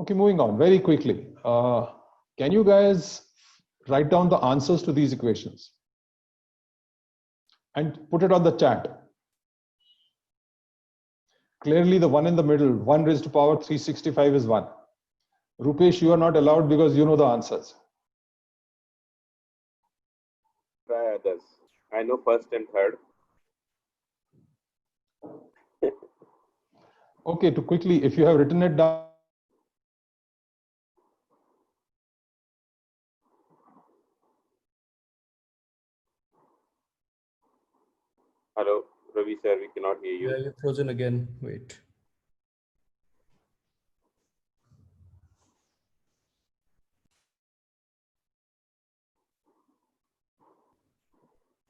Okay, moving on very quickly. Can you guys write down the answers to these equations and put it on the chat? Clearly the one in the middle, 1 raised to power 365 is 1. Rupesh, you are not allowed because you know the answers. Try others. I know first and third. Okay, to quickly, if you have written it down. Hello, Ravi sir, we cannot hear you. Yeah, you're frozen again. Wait.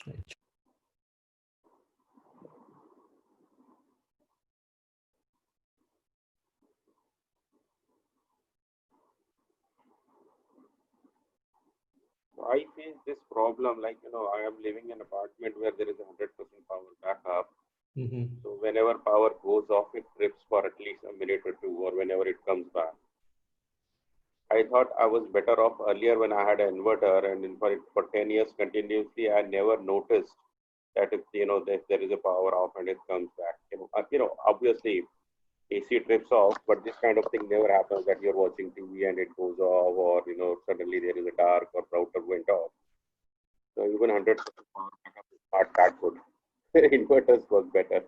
Right. I face this problem, like, I am living in an apartment where there is 100% power backup. So whenever power goes off, it trips for at least a minute or two, or whenever it comes back. I thought I was better off earlier when I had an inverter, and for 10 years continuously, I never noticed that if there is a power off and it comes back. Obviously AC trips off, but this kind of thing never happens that you're watching TV and it goes off, or suddenly there is a dark or router went off. So even 100% power backup is not that good. Inverters work better.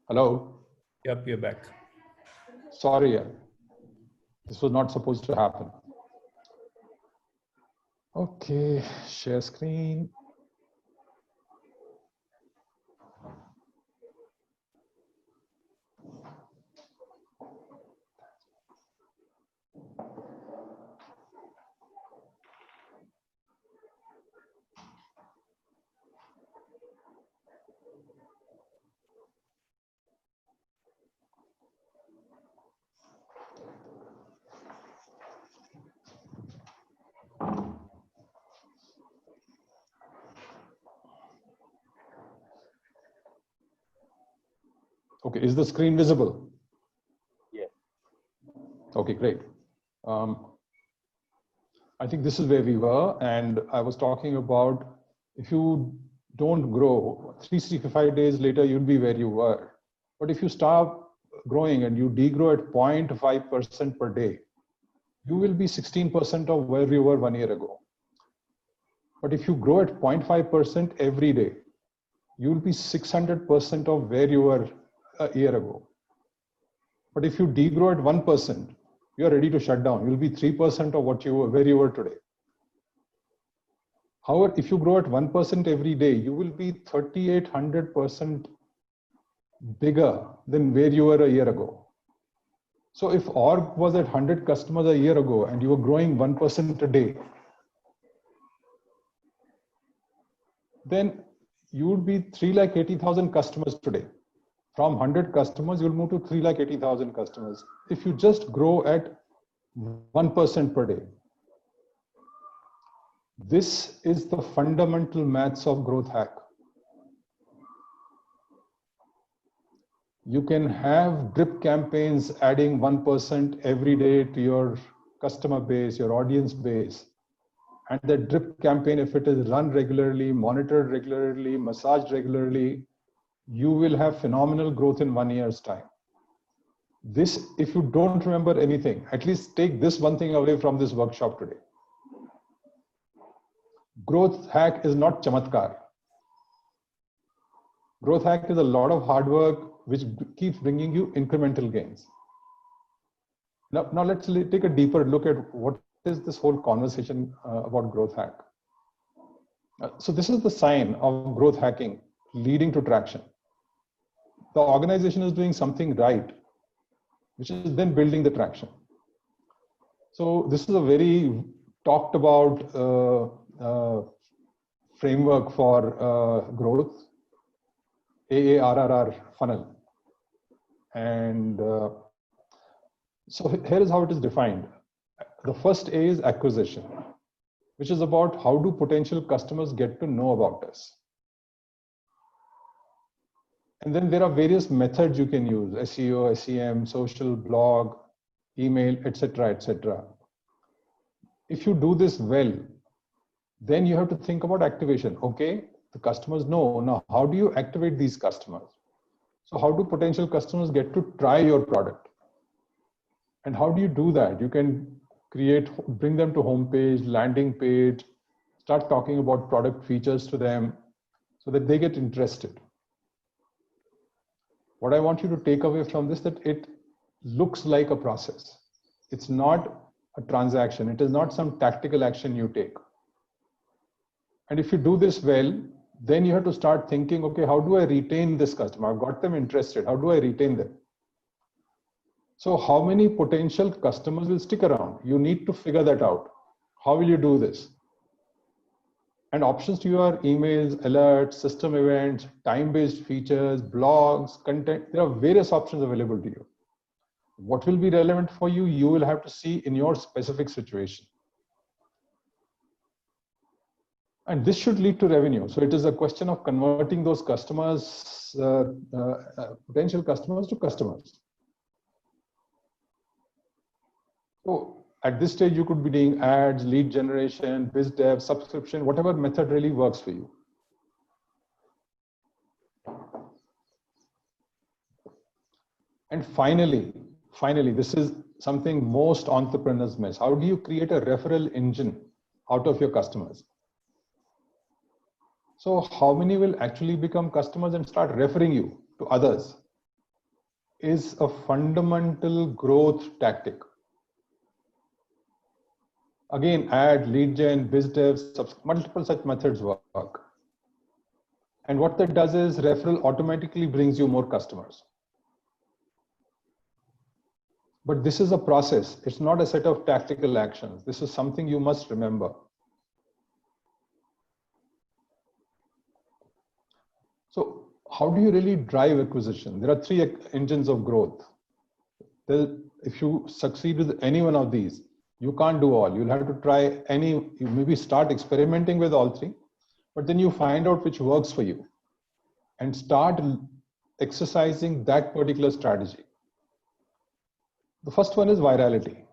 Hello? Yep, you're back. Sorry, this was not supposed to happen. Okay, share screen. Okay, is the screen visible? Yes. Okay, great. I think this is where we were, and I was talking about if you don't grow, 365 days later, you'll be where you were. But if you stop growing and you degrow at 0.5% per day, you will be 16% of where you were 1 year ago. But if you grow at 0.5% every day, you will be 600% of where you were a year ago. But if you degrow at 1%, you are ready to shut down. You'll be 3% of where you were today. However, if you grow at 1% every day, you will be 3,800% bigger than where you were a year ago. So if Org was at 100 customers a year ago and you were growing 1% a day, then you would be 3,80,000 customers today. From 100 customers, you'll move to 3,80,000 customers if you just grow at 1% per day. This is the fundamental maths of Growth Hack. You can have drip campaigns adding 1% every day to your customer base, your audience base. And the drip campaign, if it is run regularly, monitored regularly, massaged regularly, you will have phenomenal growth in 1 year's time. This, if you don't remember anything, at least take this one thing away from this workshop today. Growth hack is not chamatkar. Growth hack is a lot of hard work which keeps bringing you incremental gains. Now let's take a deeper look at what is this whole conversation about growth hack. So this is the sign of growth hacking. leading to traction. The organization is doing something right, which is then building the traction. So this is a very talked about framework for growth, AARRR funnel. And so here is how it is defined. The first A is acquisition, which is about how do potential customers get to know about us. And then there are various methods you can use: SEO, SEM, social, blog, email, etc., etc. If you do this well, then you have to think about activation. Okay, the customers know. Now, how do you activate these customers? So how do potential customers get to try your product? And how do you do that? You can bring them to homepage, landing page, start talking about product features to them so that they get interested. What I want you to take away from this, that it looks like a process. It's not a transaction. It is not some tactical action you take. And if you do this well, then you have to start thinking, okay, how do I retain this customer? I've got them interested. How do I retain them? So how many potential customers will stick around? You need to figure that out. How will you do this? And options to you are emails, alerts, system events, time-based features, blogs, content. There are various options available to you. What will be relevant for you, you will have to see in your specific situation. And this should lead to revenue. So it is a question of converting those customers, potential customers to customers. So at this stage, you could be doing ads, lead generation, biz dev, subscription, whatever method really works for you. And finally, this is something most entrepreneurs miss. How do you create a referral engine out of your customers? So how many will actually become customers and start referring you to others is a fundamental growth tactic. Again, ad, lead gen, biz dev, multiple such methods work. And what that does is referral automatically brings you more customers. But this is a process. It's not a set of tactical actions. This is something you must remember. So how do you really drive acquisition? There are three engines of growth. If you succeed with any one of these, you can't do all. You'll have to try you maybe start experimenting with all three, but then you find out which works for you and start exercising that particular strategy. The first one is virality.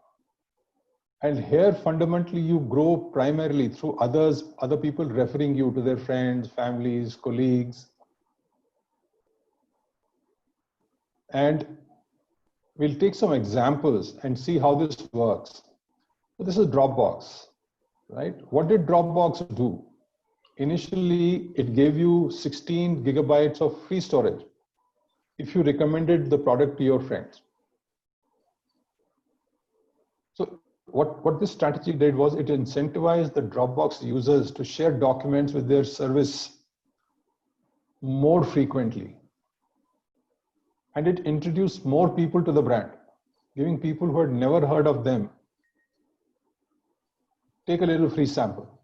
And here fundamentally you grow primarily through other people referring you to their friends, families, colleagues. And we'll take some examples and see how this works. So this is Dropbox, right? What did Dropbox do? Initially, it gave you 16 gigabytes of free storage if you recommended the product to your friends. So what this strategy did was it incentivized the Dropbox users to share documents with their service more frequently. And it introduced more people to the brand, giving people who had never heard of them, take a little free sample.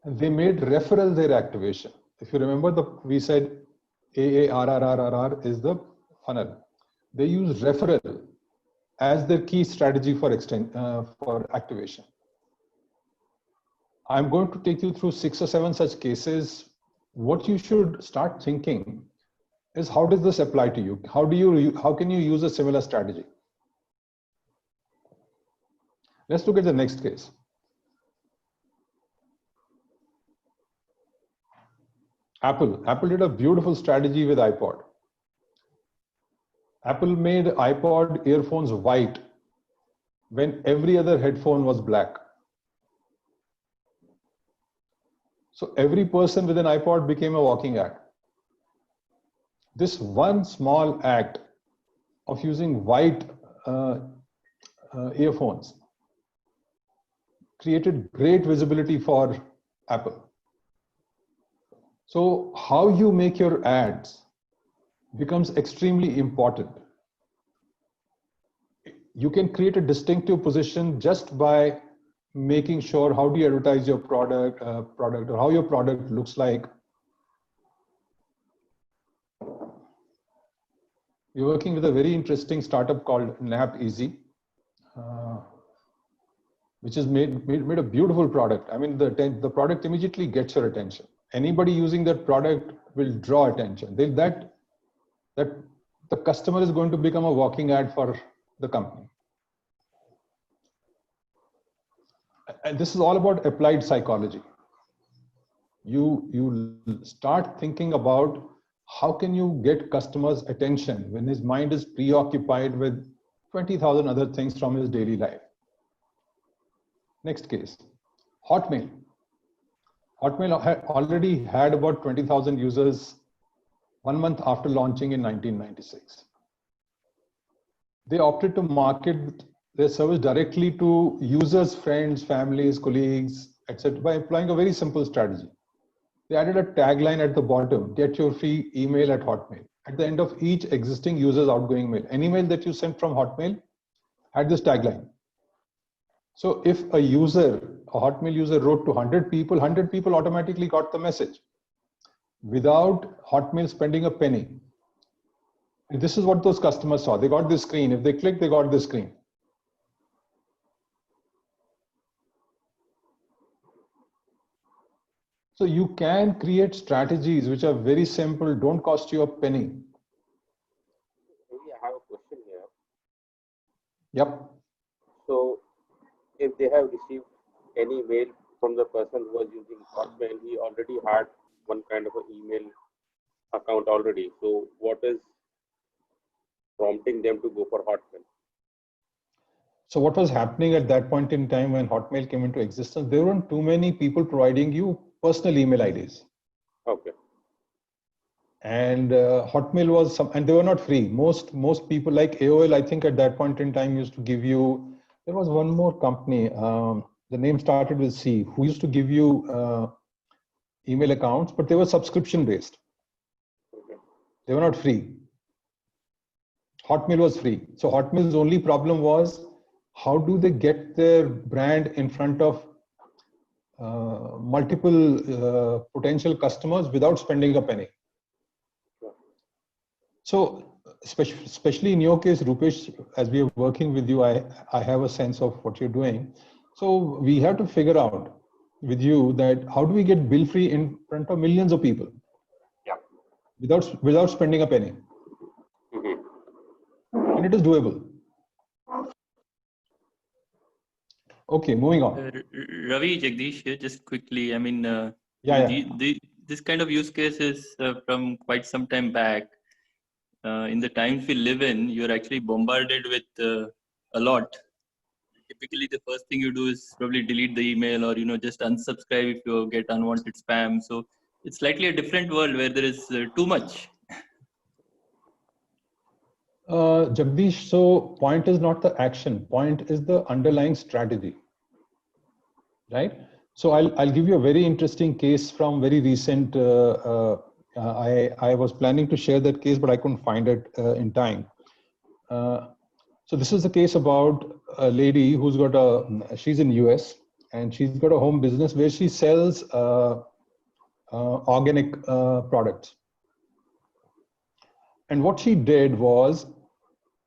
And they made referral their activation. If you remember, we said AARRRR is the funnel. They use referral as their key strategy for activation. I'm going to take you through 6 or 7 such cases. What you should start thinking is, how does this apply to you? How can you use a similar strategy? Let's look at the next case. Apple did a beautiful strategy with iPod. Apple made iPod earphones white when every other headphone was black. So every person with an iPod became a walking ad. This one small act of using white earphones created great visibility for Apple. So how you make your ads becomes extremely important. You can create a distinctive position just by making sure how do you advertise your product or how your product looks like. We're working with a very interesting startup called NapEasy, which has made a beautiful product. I mean, the product immediately gets your attention. Anybody using that product will draw attention. That the customer is going to become a walking ad for the company. And this is all about applied psychology. You start thinking about how can you get customers' attention when his mind is preoccupied with 20,000 other things from his daily life. Next case, Hotmail. Hotmail already had about 20,000 users 1 month after launching in 1996. They opted to market their service directly to users, friends, families, colleagues, etc. by employing a very simple strategy. They added a tagline at the bottom, get your free email at Hotmail. At the end of each existing user's outgoing mail, any mail that you sent from Hotmail had this tagline. So if a Hotmail user wrote to 100 people automatically got the message without Hotmail spending a penny. And this is what those customers saw. They got this screen. If they clicked, they got this screen. So you can create strategies which are very simple, don't cost you a penny. Maybe I have a question here. Yep. So if they have received any mail from the person who was using Hotmail, he already had one kind of an email account already. So what is prompting them to go for Hotmail? So what was happening at that point in time when Hotmail came into existence, there weren't too many people providing you personal email IDs. Okay. And Hotmail was and they were not free. Most people like AOL, I think at that point in time used to give you, there was one more company, the name started with C, who used to give you email accounts, but they were subscription based. Okay. They were not free. Hotmail was free. So Hotmail's only problem was how do they get their brand in front of multiple potential customers without spending a penny. So especially in your case, Rupesh, as we are working with you, I have a sense of what you're doing. So we have to figure out with you that how do we get bill free in front of millions of people? Yeah. Without spending a penny. Mm-hmm. And it is doable. Okay, moving on. Ravi, Jagdish here, just quickly. I mean, this kind of use case is from quite some time back. In the times we live in, you're actually bombarded with a lot. Typically, the first thing you do is probably delete the email or, just unsubscribe if you get unwanted spam. So it's slightly a different world where there is too much. Jagdish, so point is not the action, point is the underlying strategy, right? So I'll give you a very interesting case from very recent, I was planning to share that case, but I couldn't find it in time. So this is a case about a lady who's got she's in US and she's got a home business where she sells organic products. And what she did was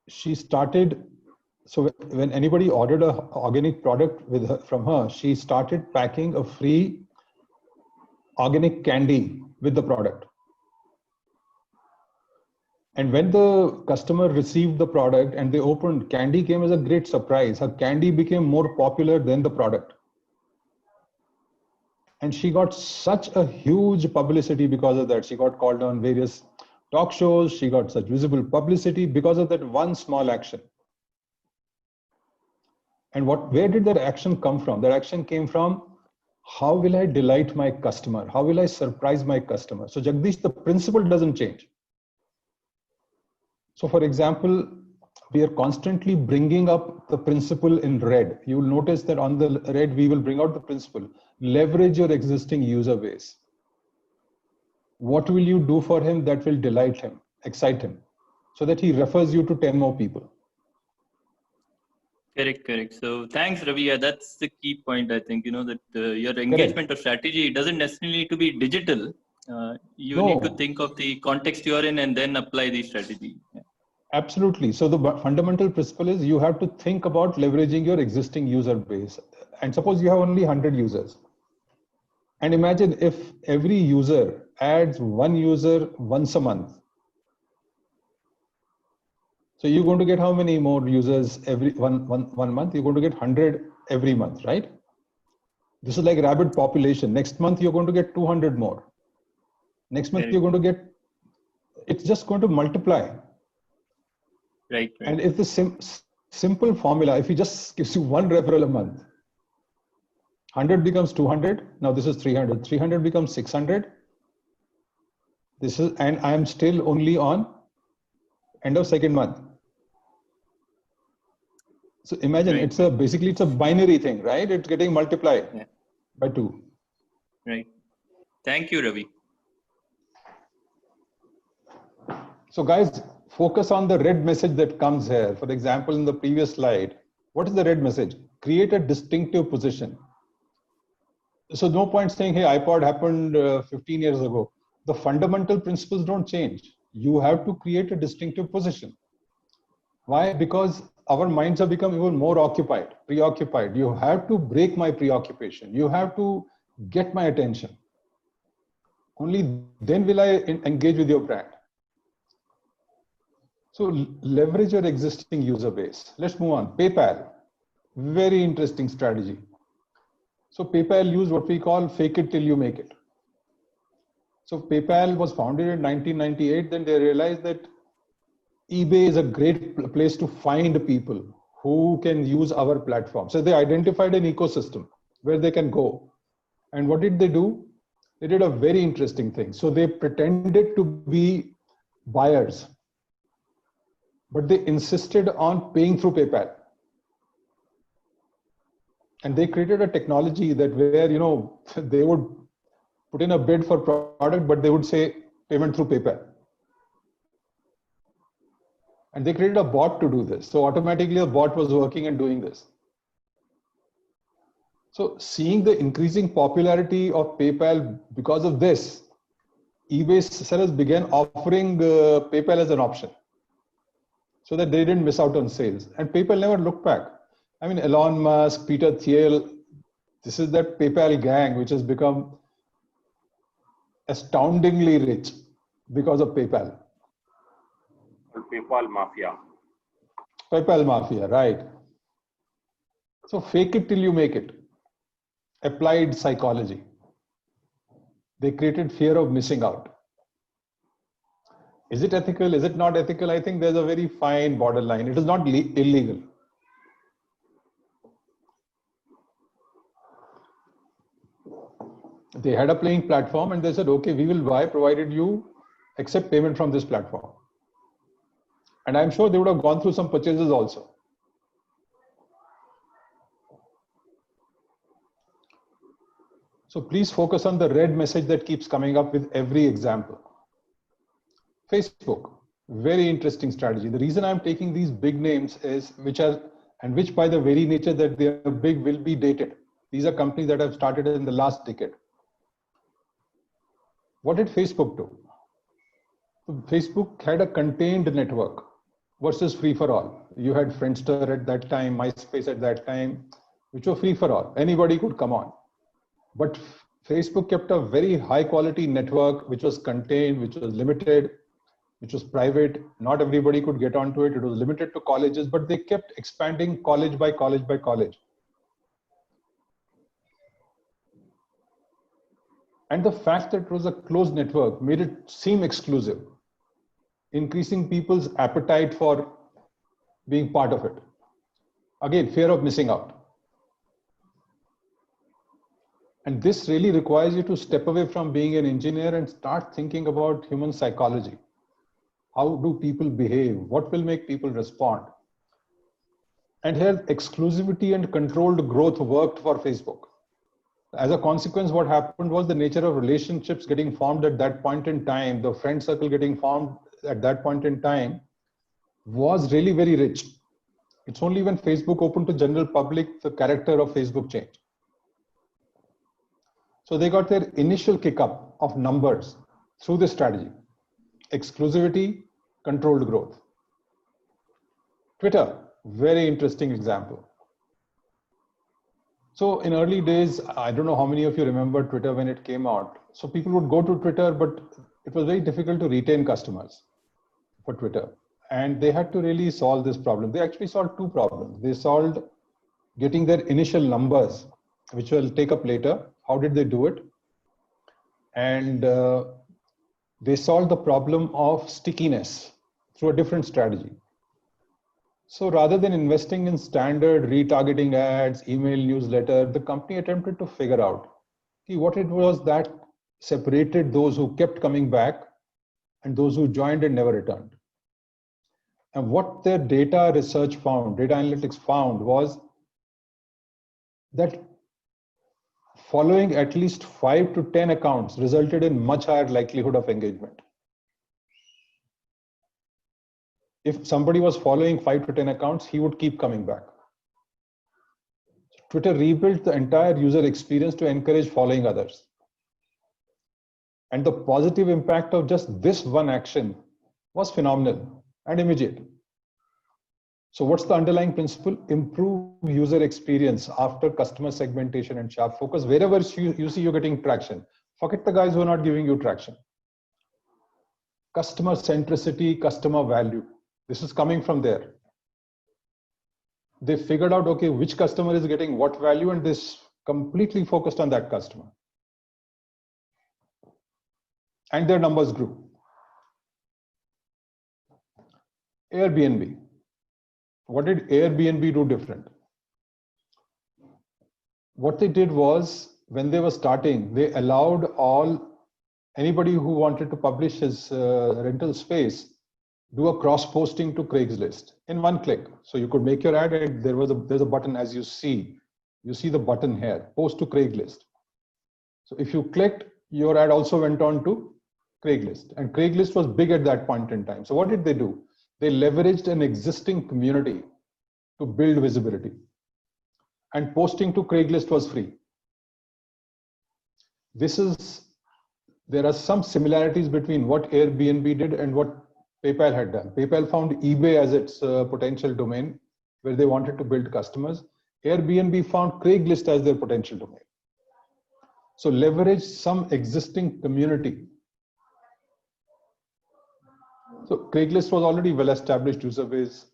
she started, so when anybody ordered an organic product from her, she started packing a free organic candy with the product. And when the customer received the product and they opened, candy came as a great surprise. Her candy became more popular than the product. And she got such a huge publicity because of that. She got called on various talk shows. She got such visible publicity because of that one small action. And where did that action come from? That action came from, how will I delight my customer? How will I surprise my customer? So Jagdish, the principle doesn't change. So for example, we are constantly bringing up the principle in red. You will notice that on the red, we will bring out the principle. Leverage your existing user base. What will you do for him that will delight him, excite him, so that he refers you to 10 more people? Correct. So thanks, Ravi. Yeah, that's the key point. I think, that your engagement or strategy doesn't necessarily need to be digital. You need to think of the context you're in and then apply the strategy. Yeah. Absolutely. So the fundamental principle is you have to think about leveraging your existing user base. And suppose you have only 100 users. And imagine if every user adds one user once a month. So you're going to get how many more users every one month? You're going to get 100 every month, right? This is like rabbit population. Next month, you're going to get 200 more. Next month, you're going to get, it's just going to multiply. Right. And if the simple formula, if he just gives you one referral a month, 100 becomes 200. Now this is 300. 300 becomes 600. This is, and I am still only on end of second month. So imagine basically it's a binary thing, right? It's getting multiplied by 2. Right. Thank you, Ravi. So guys, focus on the red message that comes here. For example, in the previous slide, what is the red message? Create a distinctive position. So no point saying, hey, iPod happened 15 years ago. The fundamental principles don't change. You have to create a distinctive position. Why? Because our minds have become even more preoccupied. You have to break my preoccupation. You have to get my attention. Only then will I engage with your brand. So leverage your existing user base. Let's move on. PayPal, very interesting strategy. So PayPal used what we call fake it till you make it. So PayPal was founded in 1998. Then they realized that eBay is a great place to find people who can use our platform. So they identified an ecosystem where they can go. And what did they do? They did a very interesting thing. So they pretended to be buyers, but they insisted on paying through PayPal. And they created a technology that where, they would put in a bid for product, but they would say payment through PayPal. And they created a bot to do this. So automatically a bot was working and doing this. So seeing the increasing popularity of PayPal because of this, eBay sellers began offering PayPal as an option so that they didn't miss out on sales. And PayPal never looked back. I mean, Elon Musk, Peter Thiel, this is that PayPal gang which has become astoundingly rich because of PayPal. PayPal Mafia. PayPal Mafia, right. So fake it till you make it. Applied psychology. They created fear of missing out. Is it ethical? Is it not ethical? I think there's a very fine borderline. It is not illegal. They had a playing platform and they said, okay, we will buy provided you accept payment from this platform. And I'm sure they would have gone through some purchases also. So please focus on the red message that keeps coming up with every example. Facebook, very interesting strategy. The reason I'm taking these big names is which by the very nature that they are big will be dated. These are companies that have started in the last decade. What did Facebook do? Facebook had a contained network versus free for all. You had Friendster at that time, MySpace at that time, which were free for all. Anybody could come on. But Facebook kept a very high quality network, which was contained, which was limited, which was private. Not everybody could get onto it. It was limited to colleges, but they kept expanding college by college by college. And the fact that it was a closed network made it seem exclusive, increasing people's appetite for being part of it. Again, fear of missing out. And this really requires you to step away from being an engineer and start thinking about human psychology. How do people behave? What will make people respond? And here, exclusivity and controlled growth worked for Facebook. As a consequence, what happened was the nature of relationships getting formed at that point in time, the friend circle getting formed at that point in time was really very rich. It's only when Facebook opened to general public, the character of Facebook changed. So they got their initial kick up of numbers through this strategy: exclusivity, controlled growth. Twitter, very interesting example. So in early days, I don't know how many of you remember Twitter when it came out. So people would go to Twitter, but it was very difficult to retain customers for Twitter. And they had to really solve this problem. They actually solved two problems. They solved getting their initial numbers, which we'll take up later. How did they do it? And they solved the problem of stickiness through a different strategy. So rather than investing in standard retargeting ads, email newsletter, the company attempted to figure out what it was that separated those who kept coming back and those who joined and never returned. And what their data research found, data analytics found, was that following at least 5 to 10 accounts resulted in much higher likelihood of engagement. If somebody was following 5 to 10 accounts, he would keep coming back. Twitter rebuilt the entire user experience to encourage following others. And the positive impact of just this one action was phenomenal and immediate. So what's the underlying principle? Improve user experience after customer segmentation and sharp focus. Wherever you see you're getting traction, forget the guys who are not giving you traction. Customer centricity, customer value. This is coming from there. They figured out, okay, which customer is getting what value, and this completely focused on that customer. And their numbers grew. Airbnb. What did Airbnb do different? What they did was, when they were starting, they allowed anybody who wanted to publish his rental space do a cross posting to Craigslist in one click. So you could make your ad, and there's a button, as you see the button here, post to Craigslist. So if you clicked, your ad also went on to Craigslist, and Craigslist was big at that point in time. So what did they do? They leveraged an existing community to build visibility, and posting to Craigslist was free. There are some similarities between what Airbnb did and what PayPal had done. PayPal found eBay as its potential domain where they wanted to build customers. Airbnb found Craigslist as their potential domain. So leverage some existing community. So Craigslist was already well-established user base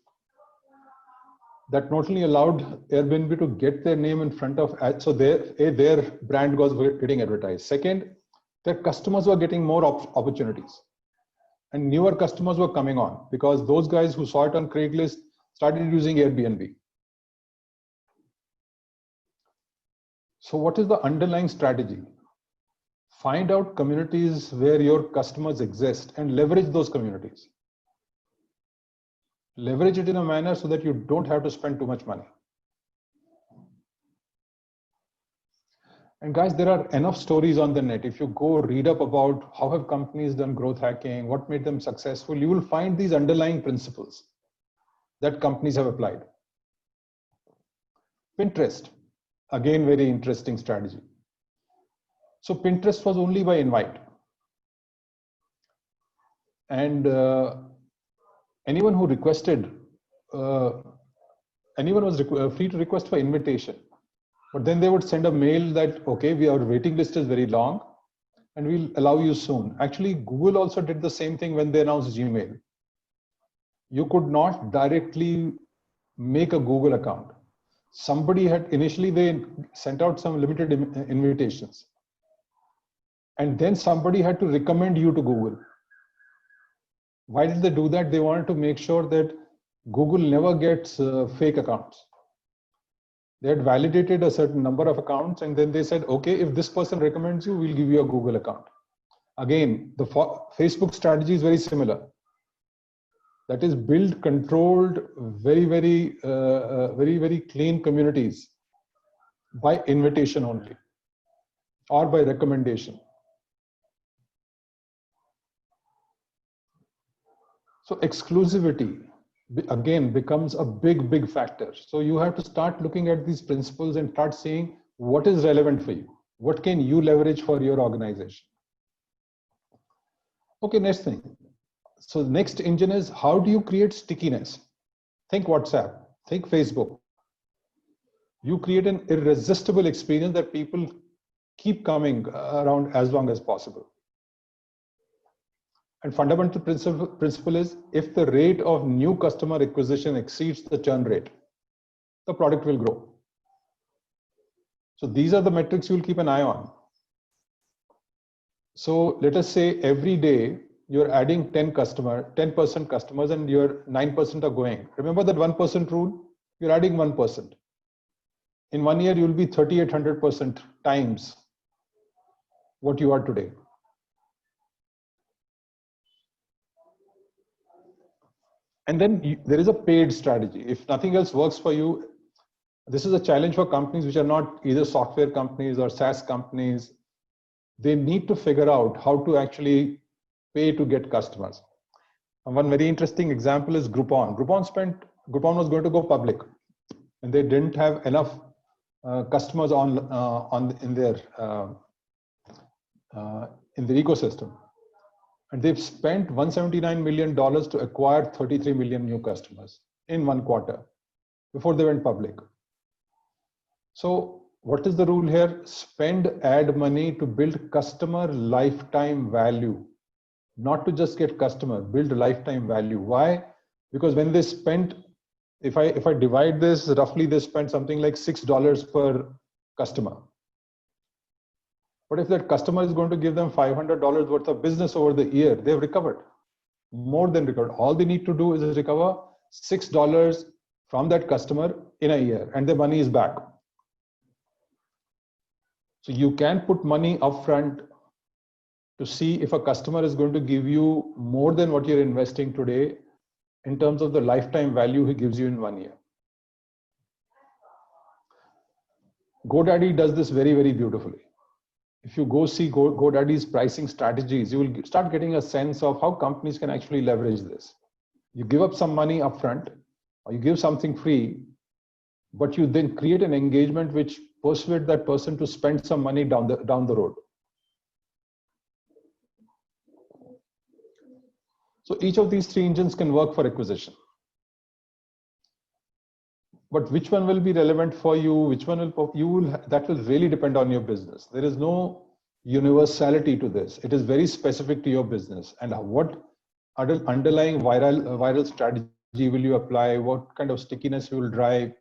that not only allowed Airbnb to get their name in front of ads, so their brand was getting advertised. Second, their customers were getting more opportunities. And newer customers were coming on because those guys who saw it on Craigslist started using Airbnb. So what is the underlying strategy? Find out communities where your customers exist and leverage those communities. Leverage it in a manner so that you don't have to spend too much money. And guys, there are enough stories on the net. If you go read up about how have companies done growth hacking, what made them successful, you will find these underlying principles that companies have applied. Pinterest, again, very interesting strategy. So Pinterest was only by invite. And anyone who requested, anyone was free to request for invitation. But then they would send a mail that, okay, our waiting list is very long and we'll allow you soon. Actually, Google also did the same thing when they announced Gmail. You could not directly make a Google account. Somebody had, initially they sent out some limited invitations. And then somebody had to recommend you to Google. Why did they do that? They wanted to make sure that Google never gets fake accounts. They had validated a certain number of accounts, and then they said, okay, if this person recommends you, we'll give you a Google account. Again, the Facebook strategy is very similar. That is, build controlled, very clean communities by invitation only. or by recommendation. So exclusivity again becomes a big factor. So you have to start looking at these principles and start saying what is relevant for you. What can you leverage for your organization? Okay, next thing. So the next engine is, how do you create stickiness? Think WhatsApp, think Facebook. You create an irresistible experience that people keep coming around as long as possible. And fundamental principle is, if the rate of new customer acquisition exceeds the churn rate, the product will grow. So these are the metrics you'll keep an eye on. So let us say every day you're adding 10% customers and your 9% are going. Remember that 1% rule? You're adding 1%. In 1 year, you'll be 3,800% times what you are today. And then there is a paid strategy. If nothing else works for you, this is a challenge for companies which are not either software companies or SaaS companies. They need to figure out how to actually pay to get customers. And one very interesting example is Groupon. Groupon was going to go public, and they didn't have enough customers in their ecosystem. And they've spent $179 million to acquire 33 million new customers in 1 quarter before they went public. So what is the rule here? Spend ad money to build customer lifetime value, not to just get customer, build lifetime value. Why? Because when they spent, if I divide this, roughly they spent something like $6 per customer. But if that customer is going to give them $500 worth of business over the year, they've recovered, more than recovered. All they need to do is recover $6 from that customer in a year, and their money is back. So you can put money upfront to see if a customer is going to give you more than what you're investing today in terms of the lifetime value he gives you in 1 year. GoDaddy does this very, very beautifully. If you go see GoDaddy's pricing strategies, you will start getting a sense of how companies can actually leverage this. You give up some money upfront, or you give something free, but you then create an engagement which persuades that person to spend some money down the road. So each of these 3 engines can work for acquisition. But which one will be relevant for you? Which one that will really depend on your business. There is no universality to this. It is very specific to your business. And what underlying viral strategy will you apply? What kind of stickiness you will drive,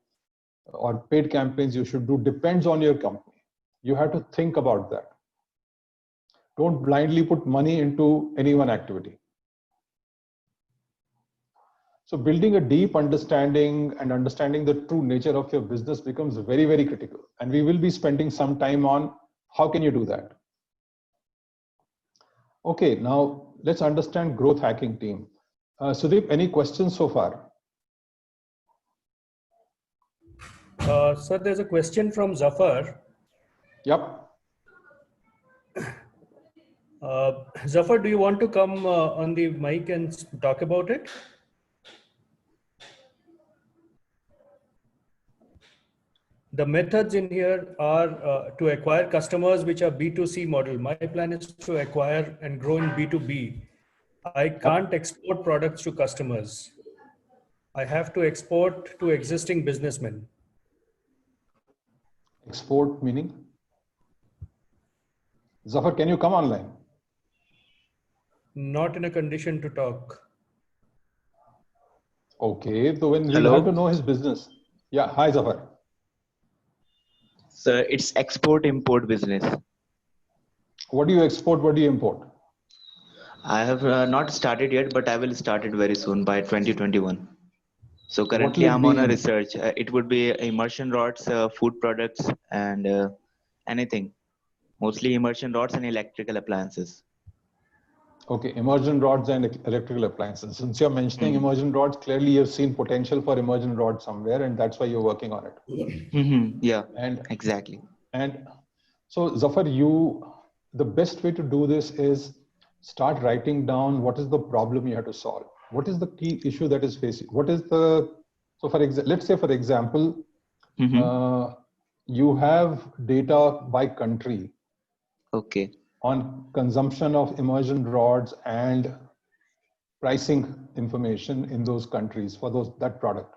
or paid campaigns you should do, depends on your company. You have to think about that. Don't blindly put money into any one activity. So building a deep understanding and understanding the true nature of your business becomes very, very critical. And we will be spending some time on how can you do that. Okay, now let's understand growth hacking team. Sudeep, any questions so far? Sir, there's a question from Zafar. Yep. Zafar, do you want to come on the mic and talk about it? The methods in here are to acquire customers which are B2C model. My plan is to acquire and grow in B2B. I can't export products to customers. I have to export to existing businessmen. Export meaning? Zafar, can you come online? Not in a condition to talk. Okay, so when you have to know his business. Yeah, hi Zafar. So it's export-import business. What do you export? What do you import? I have not started yet, but I will start it very soon by 2021. So currently I'm on a research. It would be immersion rods, food products, and anything. Mostly immersion rods and electrical appliances. Okay, immersion rods and electrical appliances. Since you're mentioning immersion rods, clearly you've seen potential for immersion rods somewhere, and that's why you're working on it. Yeah, and exactly. And So Zafar, the best way to do this is start writing down what is the problem you have to solve. What is the key issue that is facing? What is the, so for example, let's say for example, you have data by country. Okay. On consumption of immersion rods and pricing information in those countries for that product.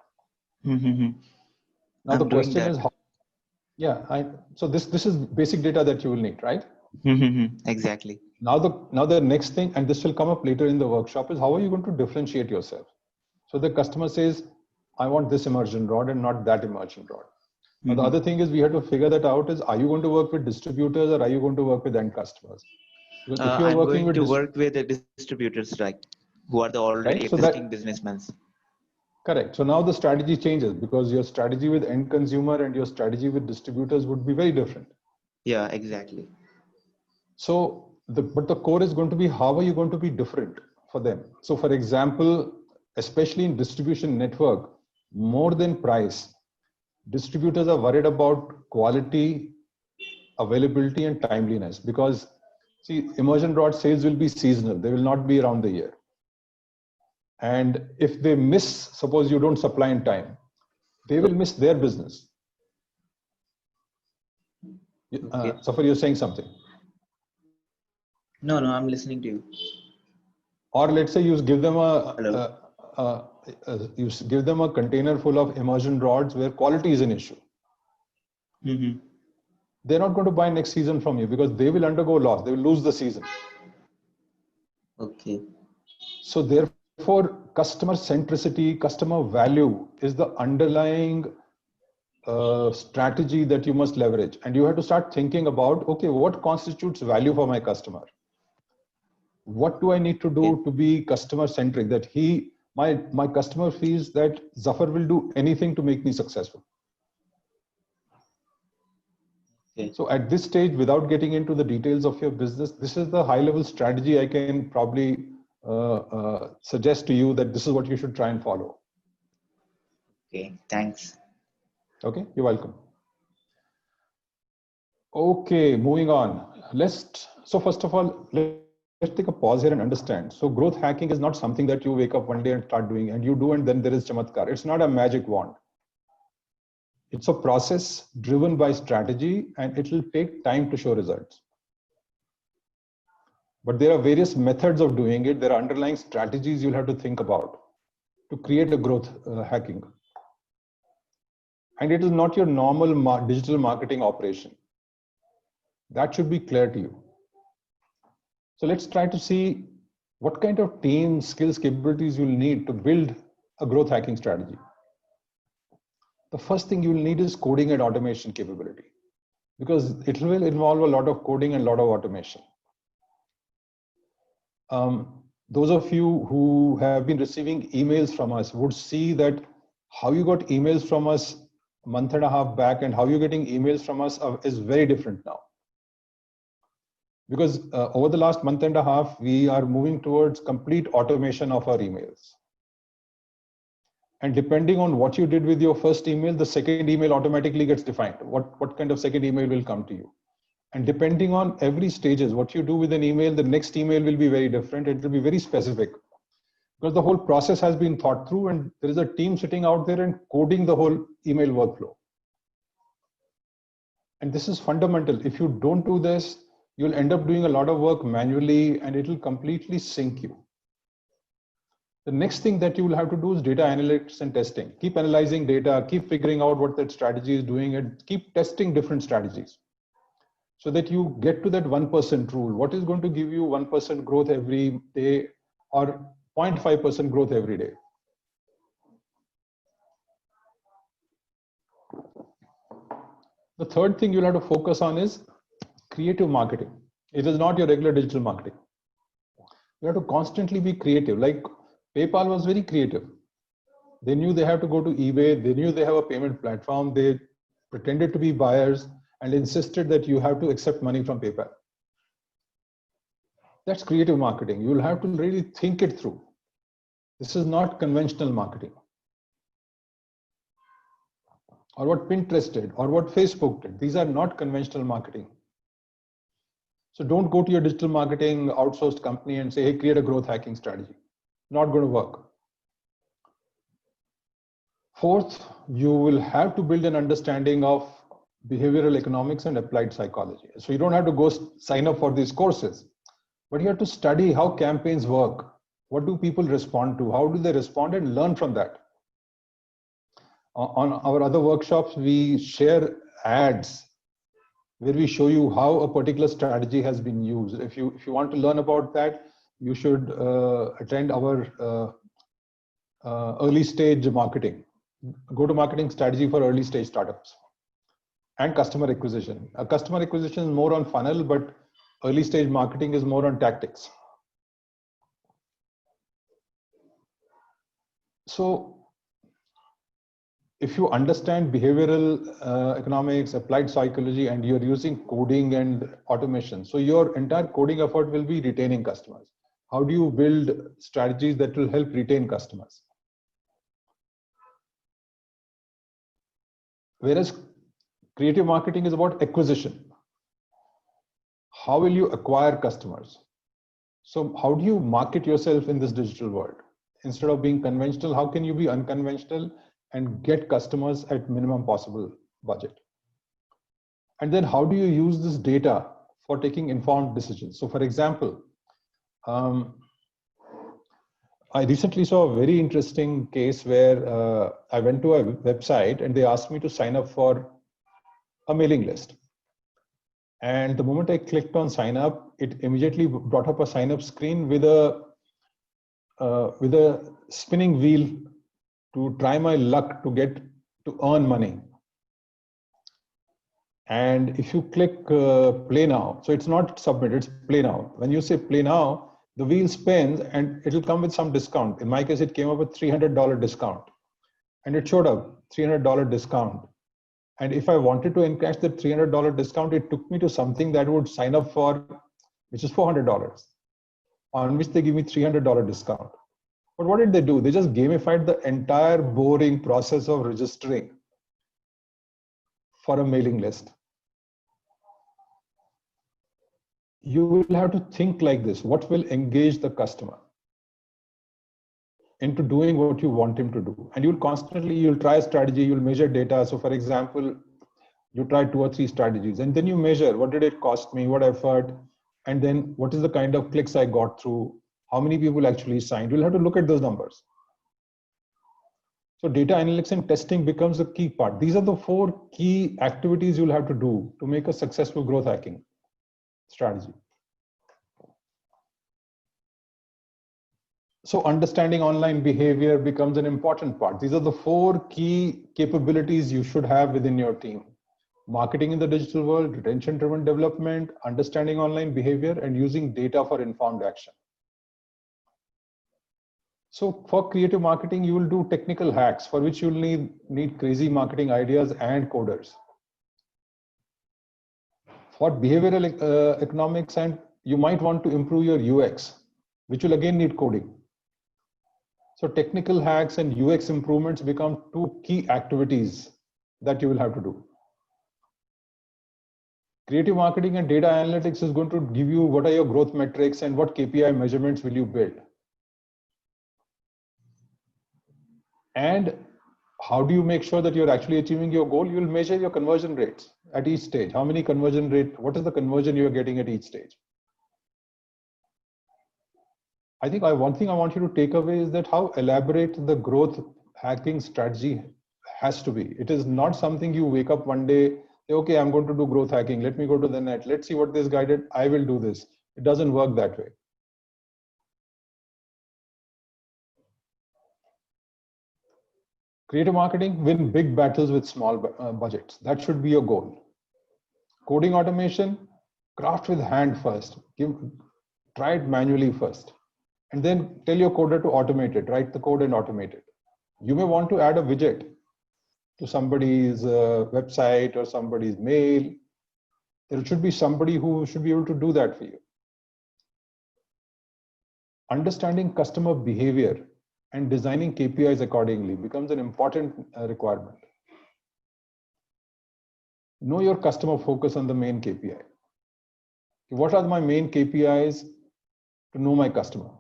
Now the question is how, so this is basic data that you will need, right? Exactly. Now the next thing, and this will come up later in the workshop, is how are you going to differentiate yourself? So the customer says, I want this immersion rod and not that immersion rod. Now the other thing is we have to figure that out is, are you going to work with distributors or are you going to work with end customers? Because if you're working with work with the distributors, like who are the already existing businessmen. Correct. So now the strategy changes because your strategy with end consumer and your strategy with distributors would be very different. Yeah, exactly. So but the core is going to be, how are you going to be different for them? So for example, especially in distribution network, more than price, distributors are worried about quality, availability, and timeliness, because see, immersion rod sales will be seasonal. They will not be around the year. And if they miss, suppose you don't supply in time, they will miss their business. Safar, you're saying something? No, I'm listening to you. Or let's say you give them you give them a container full of immersion rods where quality is an issue. They're not going to buy next season from you because they will undergo loss. They will lose the season. Okay. So therefore, customer centricity, customer value is the underlying strategy that you must leverage. And you have to start thinking about, okay, what constitutes value for my customer? What do I need to do to be customer centric, that my customer feels that Zafar will do anything to make me successful? Okay. So at this stage, without getting into the details of your business, this is the high level strategy I can probably suggest to you, that this is what you should try and follow. Okay, thanks. Okay, you're welcome. Okay, moving on. So first of all, let's take a pause here and understand. So growth hacking is not something that you wake up one day and start doing and you do and then there is chamatkar. It's not a magic wand. It's a process driven by strategy and it will take time to show results. But there are various methods of doing it. There are underlying strategies you'll have to think about to create a growth hacking. And it is not your normal digital marketing operation. That should be clear to you. So let's try to see what kind of team, skills, capabilities you'll need to build a growth hacking strategy. The first thing you'll need is coding and automation capability, because it will involve a lot of coding and a lot of automation. Those of you who have been receiving emails from us would see that how you got emails from us a month and a half back and how you're getting emails from us is very different now. Because over the last month and a half, we are moving towards complete automation of our emails. And depending on what you did with your first email, the second email automatically gets defined. What kind of second email will come to you? And depending on every stages, what you do with an email, the next email will be very different. It will be very specific because the whole process has been thought through and there is a team sitting out there and coding the whole email workflow. And this is fundamental. If you don't do this, you'll end up doing a lot of work manually and it will completely sink you. The next thing that you will have to do is data analytics and testing. Keep analyzing data, keep figuring out what that strategy is doing and keep testing different strategies so that you get to that 1% rule. What is going to give you 1% growth every day or 0.5% growth every day? The third thing you'll have to focus on is creative marketing. It is not your regular digital marketing. You have to constantly be creative. Like PayPal was very creative. They knew they have to go to eBay. They knew they have a payment platform. They pretended to be buyers and insisted that you have to accept money from PayPal. That's creative marketing. You'll have to really think it through. This is not conventional marketing. Or what Pinterest did, or what Facebook did. These are not conventional marketing. So don't go to your digital marketing outsourced company and say, hey, create a growth hacking strategy. Not going to work. Fourth, you will have to build an understanding of behavioral economics and applied psychology. So you don't have to go sign up for these courses, but you have to study how campaigns work. What do people respond to? How do they respond, and learn from that. On our other workshops, we share ads where we show you how a particular strategy has been used. If you want to learn about that, you should attend our early stage marketing. Go to marketing strategy for early stage startups and customer acquisition. Customer acquisition is more on funnel, but early stage marketing is more on tactics. So if you understand behavioral economics, applied psychology, and you're using coding and automation, so your entire coding effort will be retaining customers. How do you build strategies that will help retain customers? Whereas creative marketing is about acquisition. How will you acquire customers? So how do you market yourself in this digital world? Instead of being conventional, how can you be unconventional and get customers at minimum possible budget? And then how do you use this data for taking informed decisions? So for example, I recently saw a very interesting case where I went to a website and they asked me to sign up for a mailing list. And the moment I clicked on sign up, it immediately brought up a sign up screen with a spinning wheel to try my luck to earn money. And if you click play now, so it's not submit, it's play now. When you say play now, the wheel spins and it'll come with some discount. In my case, it came up with $300 discount. And it showed up $300 discount. And if I wanted to encash the $300 discount, it took me to something that would sign up for, which is $400, on which they give me $300 discount. But what did they do? They just gamified the entire boring process of registering for a mailing list. You will have to think like this. What will engage the customer into doing what you want him to do? And you'll try a strategy, you'll measure data. So for example, you try 2 or 3 strategies and then you measure what did it cost me, what effort, and then what is the kind of clicks I got through, how many people actually signed. You'll have to look at those numbers. So data analytics and testing becomes a key part. These are the 4 key activities you'll have to do to make a successful growth hacking strategy. So understanding online behavior becomes an important part. These are the 4 key capabilities you should have within your team. Marketing in the digital world, retention-driven development, understanding online behavior, and using data for informed action. So for creative marketing, you will do technical hacks for which you'll need crazy marketing ideas and coders. For behavioral economics, and you might want to improve your UX, which will again need coding. So technical hacks and UX improvements become 2 key activities that you will have to do. Creative marketing and data analytics is going to give you what are your growth metrics and what KPI measurements will you build. And how do you make sure that you're actually achieving your goal? You'll measure your conversion rates at each stage. How many conversion rate, what is the conversion you're getting at each stage? I think one thing I want you to take away is that how elaborate the growth hacking strategy has to be. It is not something you wake up one day, say, okay, I'm going to do growth hacking. Let me go to the net. Let's see what this guy did. I will do this. It doesn't work that way. Creative marketing, win big battles with small budgets. That should be your goal. Coding automation, craft with hand first. Try it manually first. And then tell your coder to automate it. Write the code and automate it. You may want to add a widget to somebody's website or somebody's mail. There should be somebody who should be able to do that for you. Understanding customer behavior and designing KPIs accordingly becomes an important requirement. Know your customer focus on the main KPI. What are my main KPIs to know my customer?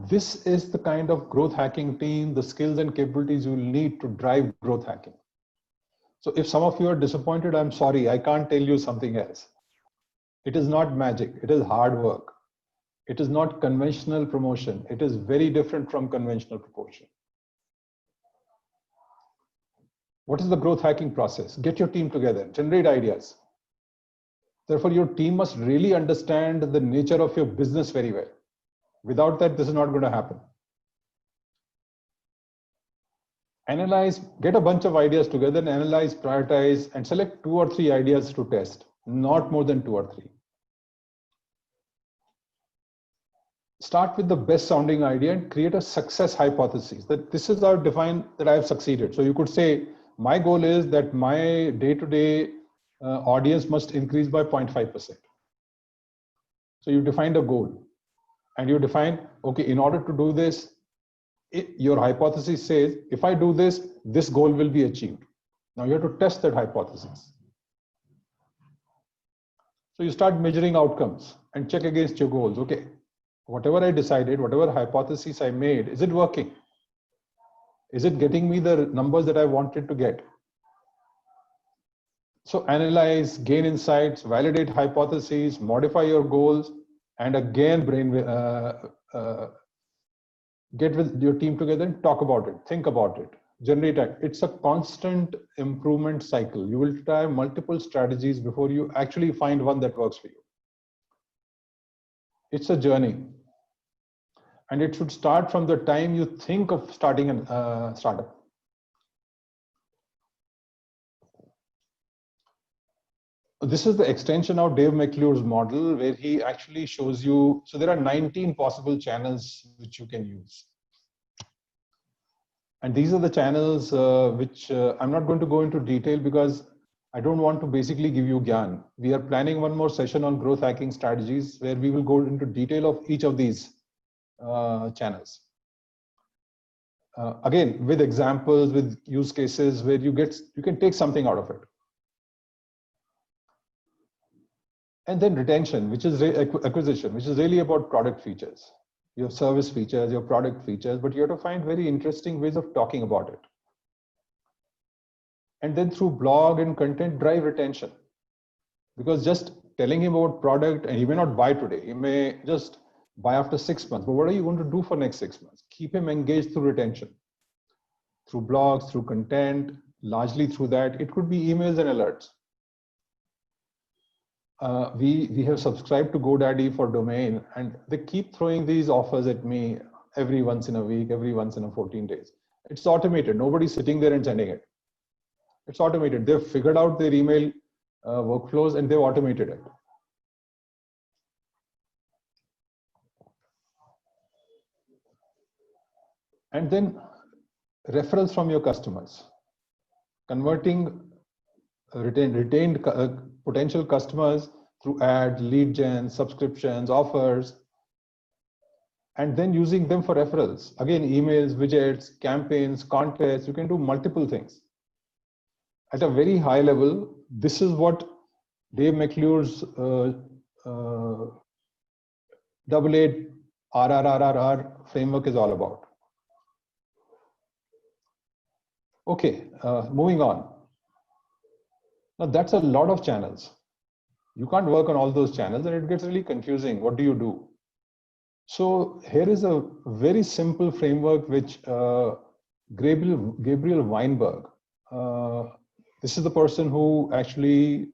This is the kind of growth hacking team, the skills and capabilities you will need to drive growth hacking. So if some of you are disappointed, I'm sorry, I can't tell you something else. It is not magic, it is hard work. It is not conventional promotion. It is very different from conventional promotion. What is the growth hacking process? Get your team together, generate ideas. Therefore, your team must really understand the nature of your business very well. Without that, this is not going to happen. Analyze, get a bunch of ideas together and analyze, prioritize, and select 2 or 3 ideas to test, not more than 2 or 3. Start with the best sounding idea and create a success hypothesis that this is how I define that I have succeeded. So you could say, my goal is that my day-to-day audience must increase by 0.5%. So you defined a goal and you define, okay, in order to do this, your hypothesis says, if I do this, this goal will be achieved. Now you have to test that hypothesis. So you start measuring outcomes and check against your goals. Okay, whatever I decided, whatever hypothesis I made, is it working? Is it getting me the numbers that I wanted to get? So analyze, gain insights, validate hypotheses, modify your goals, and again, get with your team together and talk about it, think about it, generate it. It's a constant improvement cycle. You will try multiple strategies before you actually find one that works for you. It's a journey. And it should start from the time you think of starting a startup. This is the extension of Dave McClure's model, where he actually shows you, so there are 19 possible channels which you can use. And these are the channels which I'm not going to go into detail because I don't want to basically give you gyan. We are planning one more session on growth hacking strategies where we will go into detail of each of these channels. Again, with examples, with use cases where you can take something out of it. And then retention, which is acquisition, which is really about product features, your service features, your product features, but you have to find very interesting ways of talking about it. And then through blog and content, drive retention. Because just telling him about product, and he may not buy today, he may just buy after 6 months, but what are you going to do for next 6 months? Keep him engaged through retention, through blogs, through content, largely through that. It could be emails and alerts. We have subscribed to GoDaddy for domain, and they keep throwing these offers at me every once in a week, every once in a 14 days. It's automated. Nobody's sitting there and sending it. It's automated. They've figured out their email workflows and they've automated it. And then referrals from your customers, converting retained potential customers through ads, lead gen, subscriptions, offers, and then using them for referrals. Again, emails, widgets, campaigns, contests, you can do multiple things. At a very high level, this is what Dave McClure's AA RRRR framework is all about. Okay, moving on. Now that's a lot of channels. You can't work on all those channels and it gets really confusing. What do you do? So here is a very simple framework which Gabriel Weinberg, this is the person who actually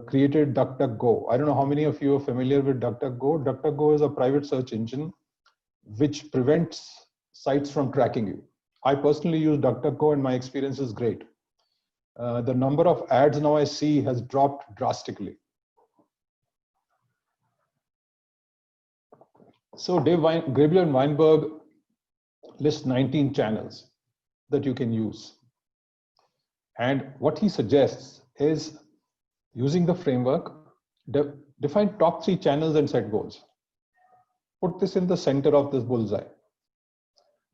created DuckDuckGo. I don't know how many of you are familiar with DuckDuckGo. DuckDuckGo is a private search engine which prevents sites from tracking you. I personally use DuckDuckGo and my experience is great. The number of ads now I see has dropped drastically. So Gabriel Weinberg lists 19 channels that you can use. And what he suggests is using the framework, define top 3 channels and set goals. Put this in the center of this bullseye.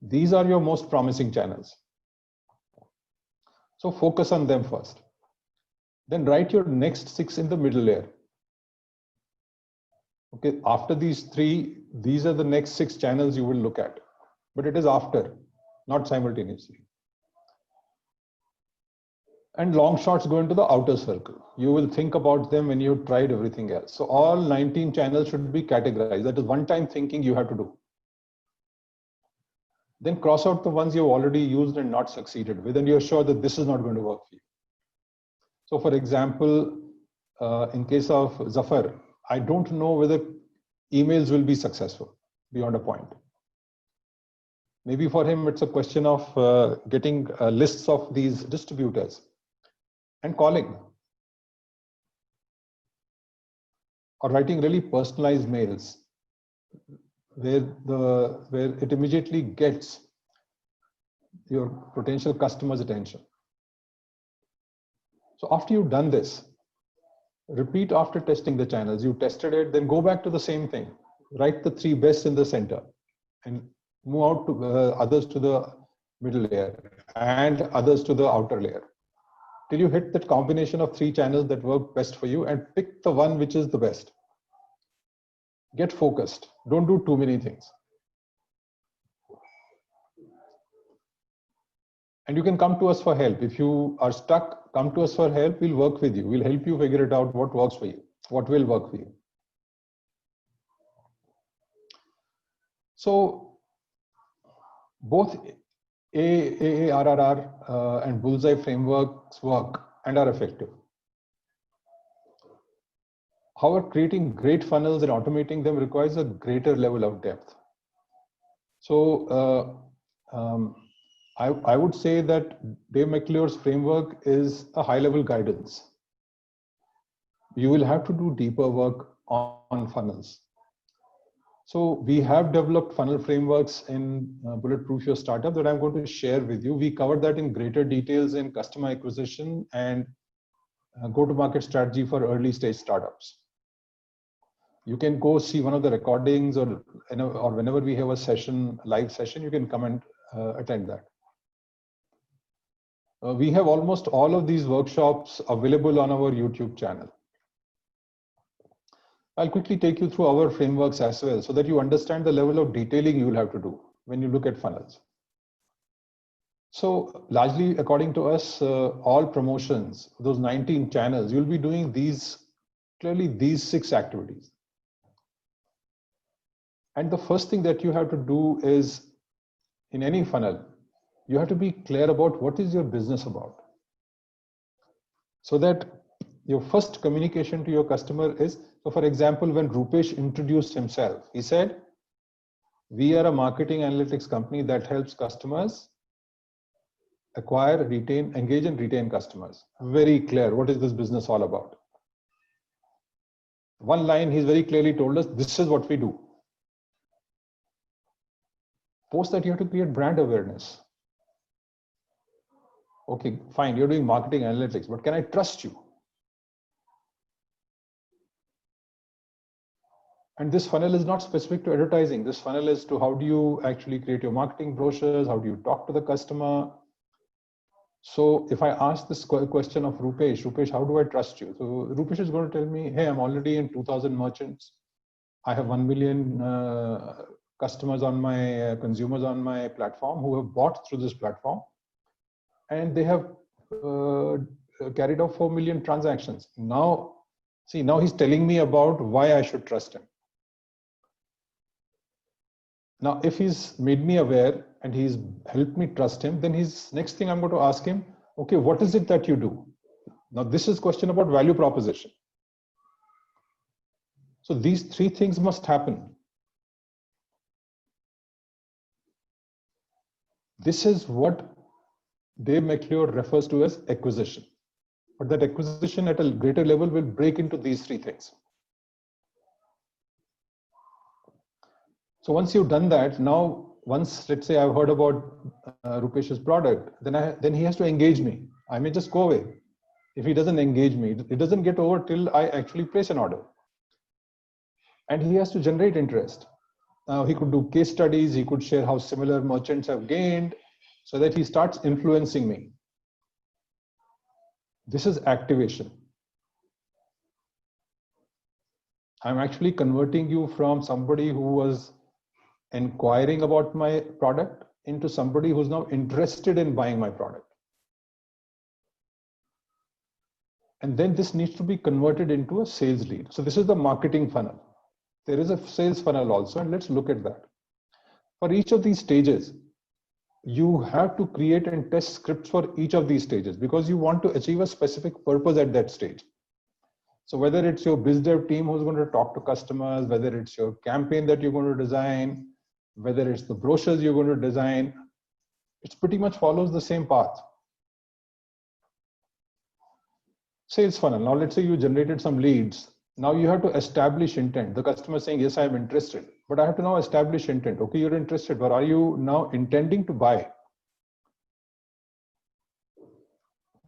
These are your most promising channels. So focus on them first. Then write your next 6 in the middle layer. Okay, after these 3, these are the next 6 channels you will look at, but it is after, not simultaneously. And long shots go into the outer circle. You will think about them when you've tried everything else. So all 19 channels should be categorized. That is one-time thinking you have to do. Then cross out the ones you've already used and not succeeded with, and you're sure that this is not going to work for you. So for example, in case of Zafar, I don't know whether emails will be successful beyond a point. Maybe for him, it's a question of getting lists of these distributors and calling, or writing really personalized mails where it immediately gets your potential customer's attention. So after you've done this, repeat after testing the channels. You tested it, then go back to the same thing. Write the 3 best in the center and move out to others to the middle layer and others to the outer layer, till you hit that combination of 3 channels that work best for you, and pick the one which is the best. Get focused. Don't do too many things. And you can come to us for help. If you are stuck, come to us for help. We'll work with you. We'll help you figure it out what works for you, what will work for you. So both AARRR and Bullseye frameworks work and are effective. However, creating great funnels and automating them requires a greater level of depth. So I would say that Dave McClure's framework is a high-level guidance. You will have to do deeper work on funnels. So we have developed funnel frameworks in Bulletproof Your Startup that I'm going to share with you. We covered that in greater details in customer acquisition and go-to-market strategy for early stage startups. You can go see one of the recordings, or whenever we have a session, live session, you can come and attend that. We have almost all of these workshops available on our YouTube channel. I'll quickly take you through our frameworks as well, so that you understand the level of detailing you will have to do when you look at funnels. So largely, according to us, all promotions, those 19 channels, you'll be doing these 6 activities. And the first thing that you have to do is, in any funnel, you have to be clear about what is your business about. So that your first communication to your customer is, so for example, when Rupesh introduced himself, he said, we are a marketing analytics company that helps customers acquire, retain, engage and retain customers. Very clear. What is this business all about? One line, he's very clearly told us, this is what we do. Post that, you have to create brand awareness. Okay, fine, you're doing marketing analytics, but can I trust you? And this funnel is not specific to advertising. This funnel is to how do you actually create your marketing brochures? How do you talk to the customer? So if I ask this question of Rupesh, how do I trust you? So Rupesh is going to tell me, hey, I'm already in 2,000 merchants. I have 1 million customers on my, consumers on my platform who have bought through this platform. And they have carried out 4 million transactions. Now, see, now he's telling me about why I should trust him. Now, if he's made me aware and he's helped me trust him, then his next thing I'm going to ask him, okay, what is it that you do? Now, this is a question about value proposition. So these 3 things must happen. This is what Dave McClure refers to as acquisition. But that acquisition at a greater level will break into these 3 things. So once you've done that, now once, let's say I've heard about Rupesh's product, then he has to engage me. I may just go away. If he doesn't engage me, it doesn't get over till I actually place an order. And he has to generate interest. Now he could do case studies, he could share how similar merchants have gained, so that he starts influencing me. This is activation. I'm actually converting you from somebody who was inquiring about my product into somebody who's now interested in buying my product. And then this needs to be converted into a sales lead. So this is the marketing funnel. There is a sales funnel also, and let's look at that. For each of these stages, you have to create and test scripts for each of these stages because you want to achieve a specific purpose at that stage. So whether it's your biz dev team who's going to talk to customers, whether it's your campaign that you're going to design, whether it's the brochures you're going to design, it pretty much follows the same path. Sales funnel. Now let's say you generated some leads. Now you have to establish intent. The customer is saying, yes, I'm interested, but I have to now establish intent. Okay, you're interested, but are you now intending to buy?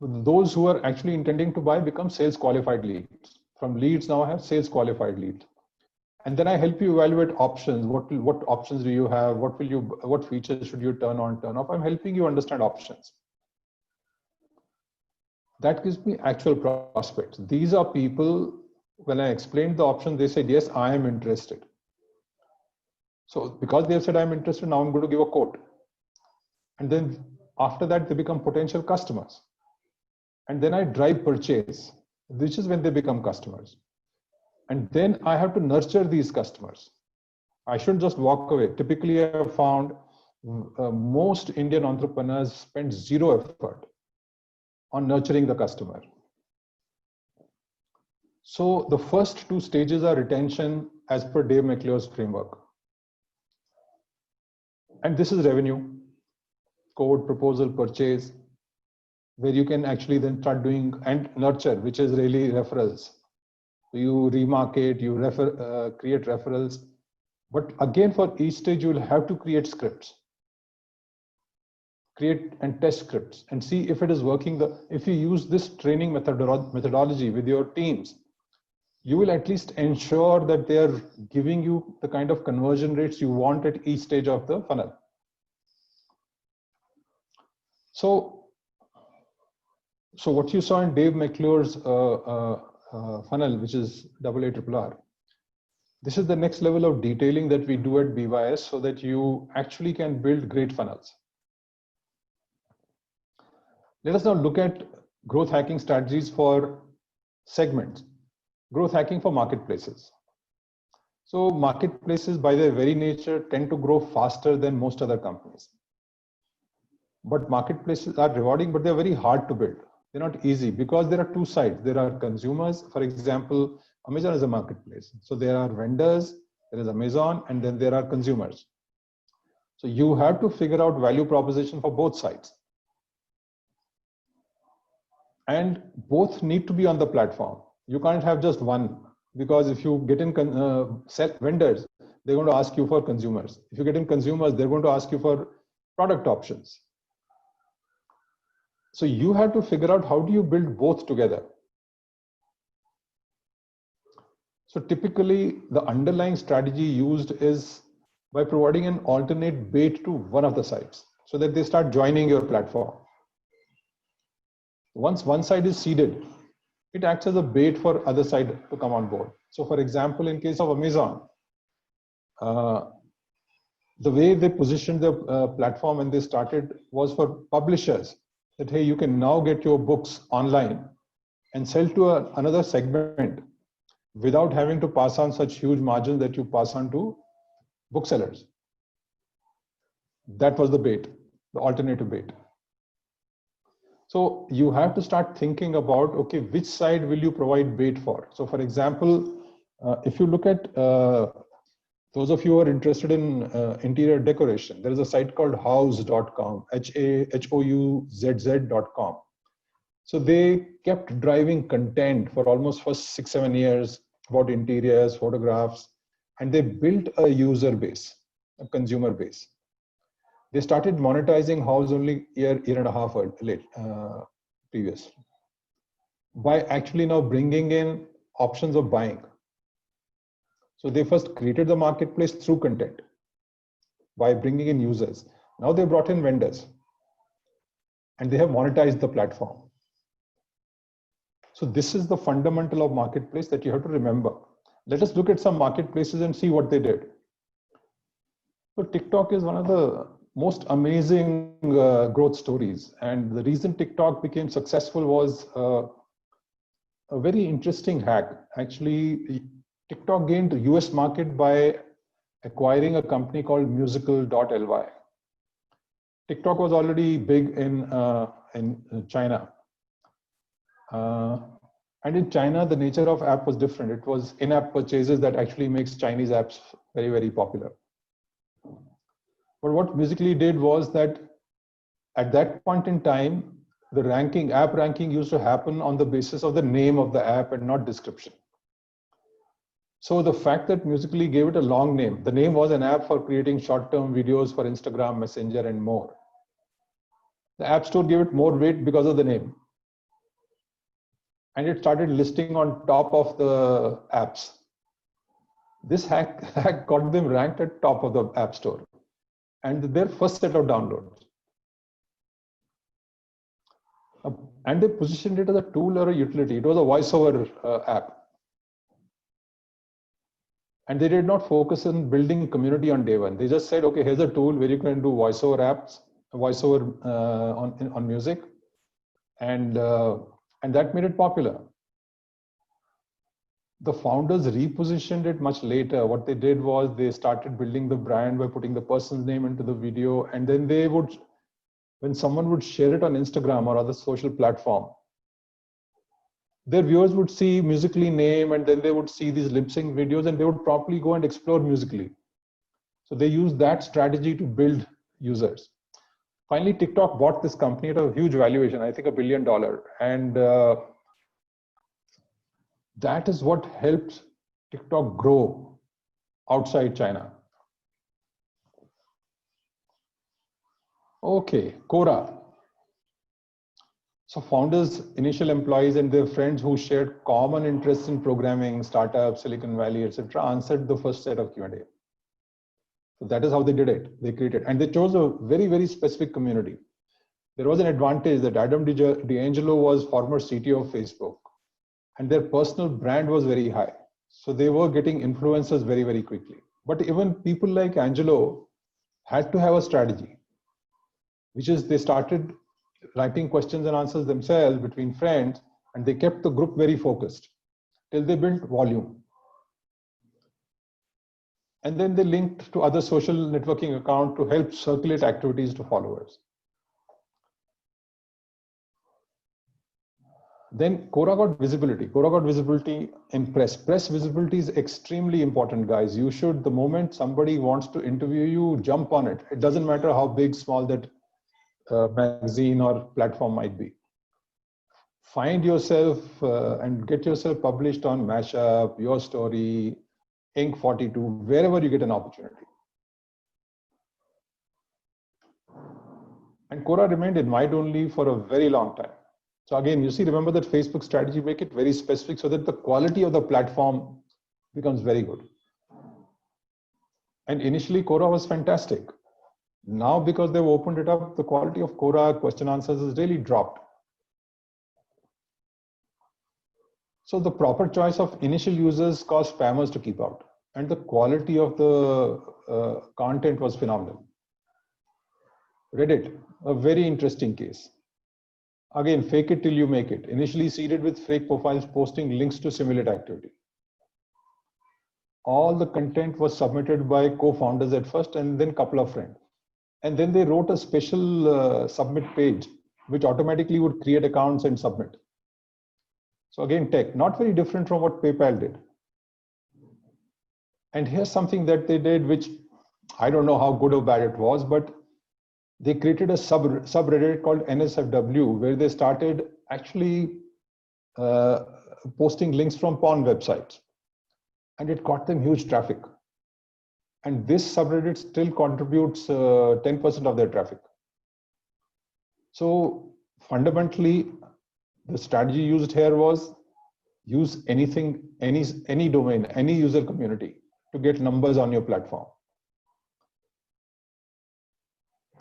Those who are actually intending to buy become sales qualified leads. From leads now I have sales qualified leads. And then I help you evaluate options. What options do you have? What features should you turn on, turn off? I'm helping you understand options. That gives me actual prospects. These are people, when I explained the option, they said, yes, I am interested. So because they have said I'm interested, now I'm going to give a quote. And then after that, they become potential customers. And then I drive purchase, which is when they become customers. And then I have to nurture these customers. I shouldn't just walk away. Typically, I have found most Indian entrepreneurs spend zero effort on nurturing the customer. So the first two stages are retention as per Dave McClure's framework. And this is revenue, quote, proposal, purchase, where you can actually then start doing and nurture, which is really referrals. You remarket, you create referrals. But again, for each stage, you will have to create scripts. Create and test scripts and see if it is working. If you use this training methodology with your teams, you will at least ensure that they are giving you the kind of conversion rates you want at each stage of the funnel. So what you saw in Dave McClure's funnel, which is AARRR, this is the next level of detailing that we do at BYS so that you actually can build great funnels. Let us now look at growth hacking strategies for segments. Growth hacking for marketplaces. So marketplaces by their very nature tend to grow faster than most other companies. But marketplaces are rewarding, but they're very hard to build. They're not easy because there are two sides. There are consumers. For example, Amazon is a marketplace. So there are vendors, there is Amazon, and then there are consumers. So you have to figure out value proposition for both sides. And both need to be on the platform. You can't have just one, because if you get in vendors, they're going to ask you for consumers. If you get in consumers, they're going to ask you for product options. So you have to figure out how do you build both together. So typically the underlying strategy used is by providing an alternate bait to one of the sides so that they start joining your platform. Once one side is seeded, it acts as a bait for other side to come on board. So for example, in case of Amazon, the way they positioned the platform when they started was for publishers that, hey, you can now get your books online and sell to another segment without having to pass on such huge margins that you pass on to booksellers. That was the bait, the alternative bait. So you have to start thinking about, okay, which side will you provide bait for? So for example, if you look at those of you who are interested in interior decoration, there is a site called houzz.com, HAHOUZZ.com. So they kept driving content for almost first 6-7 years about interiors, photographs, and they built a user base, a consumer base. They started monetizing Houzz only year and a half late, previously, by actually now bringing in options of buying. So they first created the marketplace through content by bringing in users. Now they brought in vendors and they have monetized the platform. So this is the fundamental of marketplace that you have to remember. Let us look at some marketplaces and see what they did. So TikTok is one of the most amazing growth stories. And the reason TikTok became successful was a very interesting hack. Actually, TikTok gained the US market by acquiring a company called Musical.ly. TikTok was already big in China. And in China, the nature of app was different. It was in-app purchases that actually makes Chinese apps very, very popular. But what Musical.ly did was that at that point in time, the app ranking used to happen on the basis of the name of the app and not description. So the fact that Musical.ly gave it a long name, the name was an app for creating short-term videos for Instagram, Messenger, and more. The App Store gave it more weight because of the name. And it started listing on top of the apps. This hack got them ranked at top of the App Store and their first set of downloads. And they positioned it as a tool or a utility. It was a voiceover app. And they did not focus on building community on day one. They just said, okay, here's a tool where you can do voiceover apps, voiceover on music. And that made it popular. The founders repositioned it much later. What they did was they started building the brand by putting the person's name into the video. And then they would, when someone would share it on Instagram or other social platform, their viewers would see Musical.ly name and then they would see these lip sync videos and they would probably go and explore Musical.ly. So they used that strategy to build users. Finally, TikTok bought this company at a huge valuation, I think $1 billion. And that is what helped TikTok grow outside China. Okay, Quora. So founders, initial employees, and their friends who shared common interests in programming, startups, Silicon Valley, etc., answered the first set of Q&A. So that is how they did it. They created, and they chose a very, very specific community. There was an advantage that Adam D'Angelo was former CTO of Facebook, and their personal brand was very high. So they were getting influencers very, very quickly. But even people like Angelo had to have a strategy, which is they started writing questions and answers themselves between friends, and they kept the group very focused till they built volume. And then they linked to other social networking accounts to help circulate activities to followers. Then Quora got visibility. Quora got visibility in press. Press visibility is extremely important, guys. You should, the moment somebody wants to interview you, jump on it. It doesn't matter how big, small that magazine or platform might be. Find yourself and get yourself published on Mashup, Your Story, Inc. 42, wherever you get an opportunity. And Quora remained invite only for a very long time. So again, you see, remember that Facebook strategy, make it very specific so that the quality of the platform becomes very good. And initially Quora was fantastic. Now, because they've opened it up, the quality of Quora question answers has really dropped. So the proper choice of initial users caused spammers to keep out. And the quality of the content was phenomenal. Reddit, a very interesting case. Again, fake it till you make it. Initially seeded with fake profiles posting links to simulate activity. All the content was submitted by co-founders at first and then a couple of friends. And then they wrote a special submit page, which automatically would create accounts and submit. So again, tech, not very different from what PayPal did. And here's something that they did, which I don't know how good or bad it was, but they created a subreddit called NSFW, where they started actually posting links from porn websites. And it got them huge traffic. And this subreddit still contributes 10% of their traffic. So fundamentally, the strategy used here was use anything, any domain, any user community to get numbers on your platform.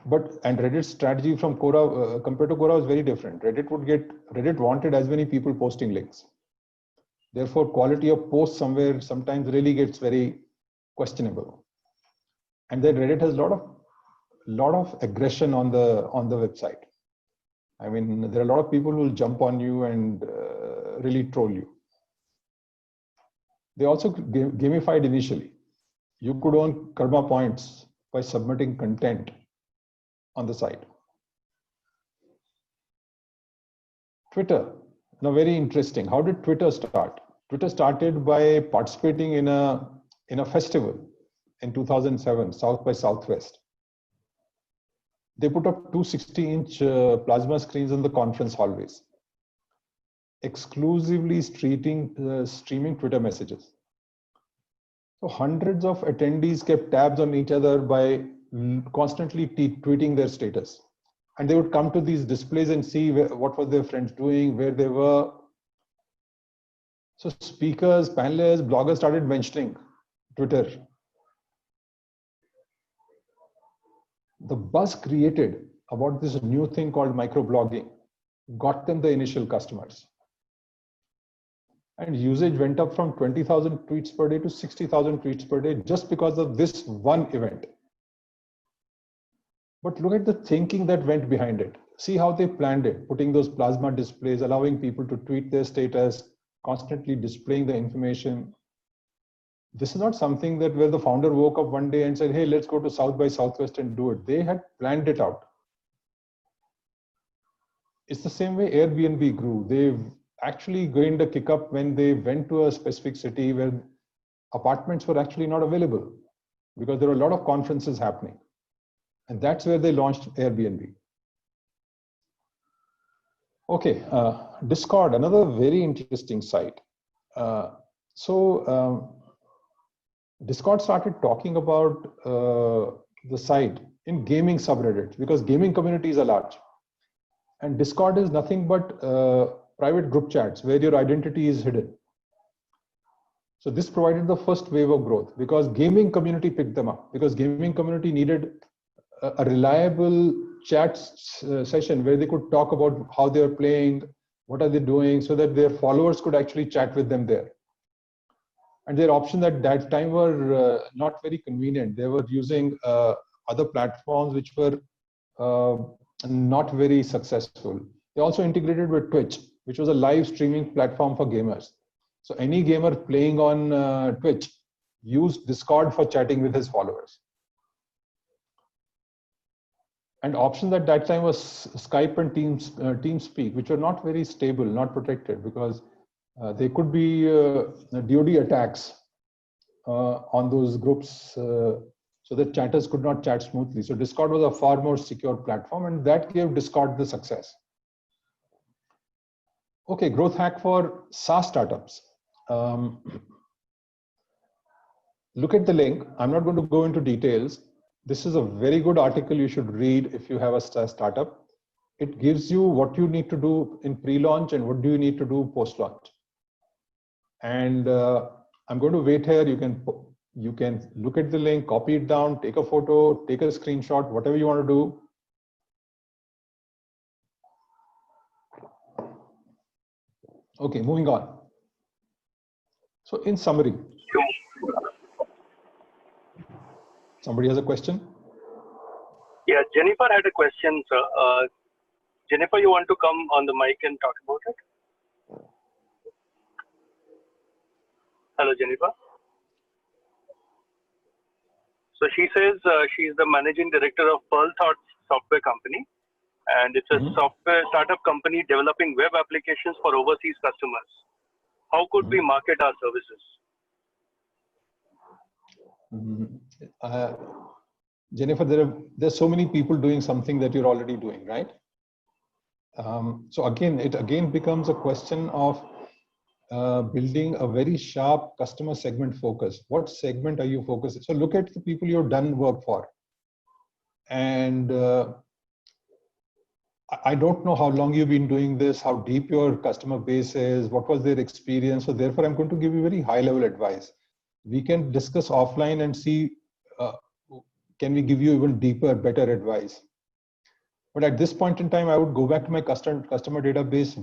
And Reddit's strategy from Quora compared to Quora was very different. Reddit wanted as many people posting links. Therefore, quality of posts somewhere sometimes really gets very questionable. And then Reddit has a lot of aggression on the website. I mean, there are a lot of people who will jump on you and really troll you. They also gamified initially. You could earn karma points by submitting content on the site. Twitter, now very interesting. How did Twitter start? Twitter started by participating in a festival in 2007, South by Southwest. They put up 260-inch plasma screens in the conference hallways, exclusively streaming Twitter messages. So hundreds of attendees kept tabs on each other by constantly tweeting their status. And they would come to these displays and see what were their friends doing, where they were. So speakers, panelists, bloggers started mentioning Twitter. The buzz created about this new thing called microblogging got them the initial customers. And usage went up from 20,000 tweets per day to 60,000 tweets per day just because of this one event. But look at the thinking that went behind it. See how they planned it, putting those plasma displays, allowing people to tweet their status, constantly displaying the information. This is not something that where the founder woke up one day and said, hey, let's go to South by Southwest and do it. They had planned it out. It's the same way Airbnb grew. They've actually gained a kick up when they went to a specific city where apartments were actually not available because there were a lot of conferences happening. And that's where they launched Airbnb. Okay, Discord, another very interesting site. Discord started talking about the site in gaming subreddits because gaming communities are large. And Discord is nothing but private group chats where your identity is hidden. So this provided the first wave of growth because gaming community picked them up because gaming community needed a reliable chat session where they could talk about how they're playing, what are they doing, so that their followers could actually chat with them there. And their options at that time were not very convenient. They were using other platforms which were not very successful. They also integrated with Twitch, which was a live streaming platform for gamers. So any gamer playing on Twitch used Discord for chatting with his followers. And options at that time was Skype and TeamSpeak, which were not very stable, not protected, because they could be DoD attacks on those groups, so that chatters could not chat smoothly. So Discord was a far more secure platform, and that gave Discord the success. Okay, growth hack for SaaS startups. Look at the link. I'm not going to go into details. This is a very good article you should read if you have a startup. It gives you what you need to do in pre-launch and what do you need to do post-launch. And I'm going to wait here. You can look at the link, copy it down, take a photo, take a screenshot, whatever you want to do. Okay, moving on. So in summary, somebody has a question? Yeah, Jennifer had a question, sir. Jennifer, you want to come on the mic and talk about it? Hello, Jennifer. So she says she's the managing director of Pearl Thoughts software company, and it's a software startup company developing web applications for overseas customers. How could we market our services? Jennifer, there's so many people doing something that you're already doing, right? So again, it becomes a question of building a very sharp customer segment focus. What segment are you focusing? So look at the people you've done work for. And I don't know how long you've been doing this, how deep your customer base is, what was their experience. So therefore, I'm going to give you very high level advice. We can discuss offline and see, can we give you even deeper, better advice? But at this point in time, I would go back to my customer database,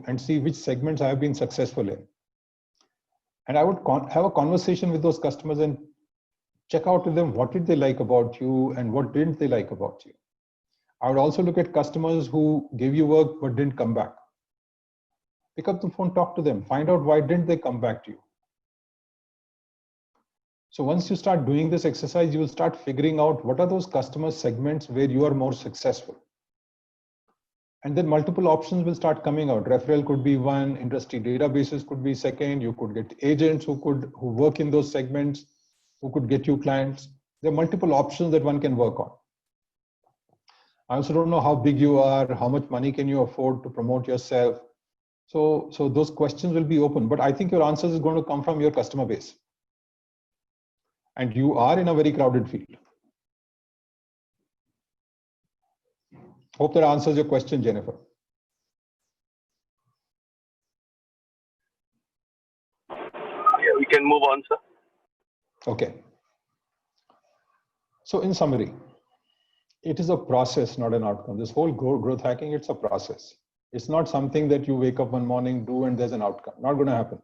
and see which segments I have been successful in. And I would have a conversation with those customers and check out with them what did they like about you and what didn't they like about you. I would also look at customers who gave you work but didn't come back. Pick up the phone, talk to them, find out why didn't they come back to you. So once you start doing this exercise, you will start figuring out what are those customer segments where you are more successful. And then multiple options will start coming out. Referral could be one, industry databases could be second. You could get agents who work in those segments, who could get you clients. There are multiple options that one can work on. I also don't know how big you are, how much money can you afford to promote yourself. So those questions will be open, but I think your answers is going to come from your customer base. And you are in a very crowded field. Hope that answers your question, Jennifer. Yeah, we can move on, sir. Okay. So in summary, it is a process, not an outcome. This whole growth hacking, it's a process. It's not something that you wake up one morning, do, and there's an outcome. Not going to happen.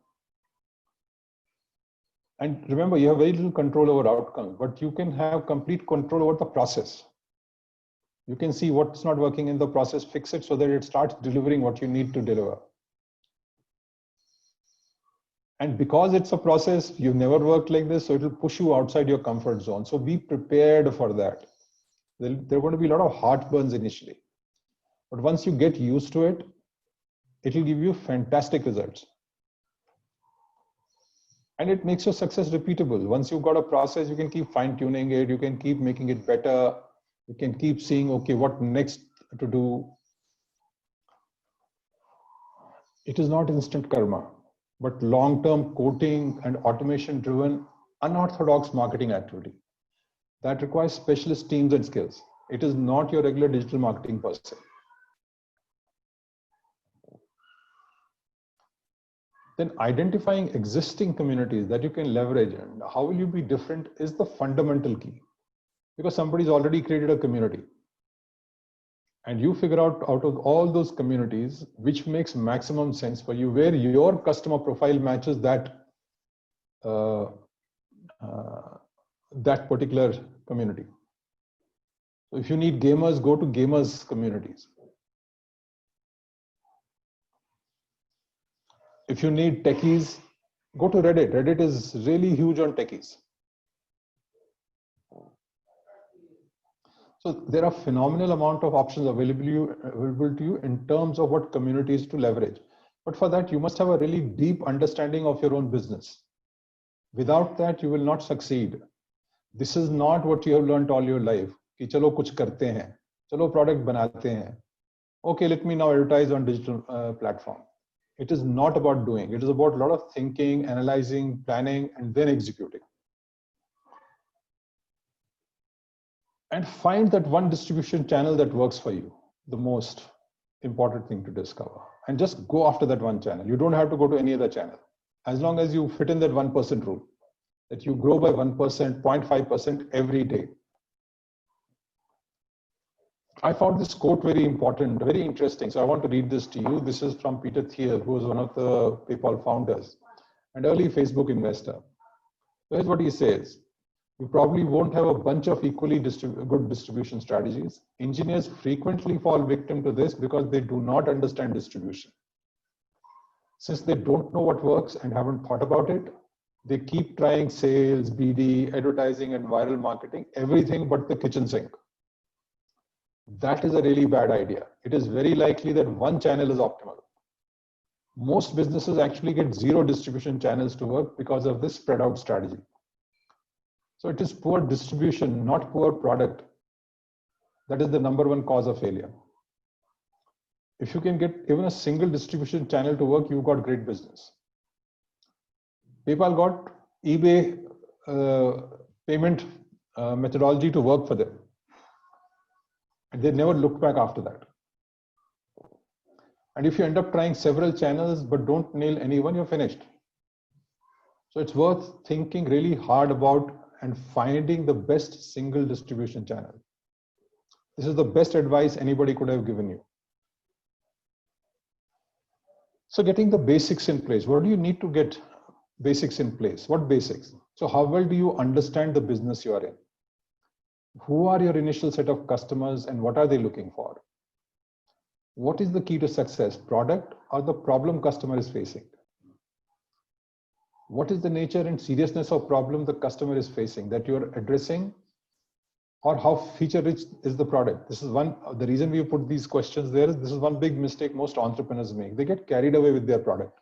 And remember, you have very little control over outcomes, but you can have complete control over the process. You can see what's not working in the process, fix it so that it starts delivering what you need to deliver. And because it's a process, you've never worked like this, so it will push you outside your comfort zone. So be prepared for that. There are going to be a lot of heartburns initially. But once you get used to it, it will give you fantastic results. And it makes your success repeatable. Once you've got a process, you can keep fine-tuning it, you can keep making it better, you can keep seeing, okay, what next to do. It is not instant karma, but long-term coaching and automation-driven, unorthodox marketing activity that requires specialist teams and skills. It is not your regular digital marketing per se. Then identifying existing communities that you can leverage and how will you be different is the fundamental key, because somebody's already created a community and you figure out of all those communities which makes maximum sense for you, where your customer profile matches that that particular community. So if you need gamers, go to gamers communities. If you need techies, go to Reddit. Reddit is really huge on techies. So there are phenomenal amount of options available to you in terms of what communities to leverage. But for that, you must have a really deep understanding of your own business. Without that, you will not succeed. This is not what you have learned all your life. कि चलो कुछ करते हैं, चलो product बनाते हैं. Okay, let me now advertise on digital platform. It is not about doing. It is about a lot of thinking, analyzing, planning, and then executing. And find that one distribution channel that works for you, the most important thing to discover. And just go after that one channel. You don't have to go to any other channel. As long as you fit in that 1% rule, that you grow by 1%, 0.5% every day. I found this quote very important, very interesting. So I want to read this to you. This is from Peter Thiel, who was one of the PayPal founders and early Facebook investor. So here's what he says. You probably won't have a bunch of equally good distribution strategies. Engineers frequently fall victim to this because they do not understand distribution. Since they don't know what works and haven't thought about it, they keep trying sales, BD, advertising, and viral marketing, everything but the kitchen sink. That is a really bad idea. It is very likely that one channel is optimal. Most businesses actually get 0 distribution channels to work because of this spread out strategy. So it is poor distribution, not poor product. That is the #1 cause of failure. If you can get even a single distribution channel to work, you've got great business. PayPal got eBay payment methodology to work for them. And they never looked back after that. And if you end up trying several channels but don't nail any one, you're finished. So it's worth thinking really hard about and finding the best single distribution channel. This is the best advice anybody could have given you. So getting the basics in place. What do you need to get basics in place? What basics? So how well do you understand the business you are in? Who are your initial set of customers and what are they looking for? What is the key to success, product or the problem customer is facing? What is the nature and seriousness of problem the customer is facing that you're addressing, or how feature rich is the product? This is the reason we put these questions there is this is one big mistake most entrepreneurs make. They get carried away with their product.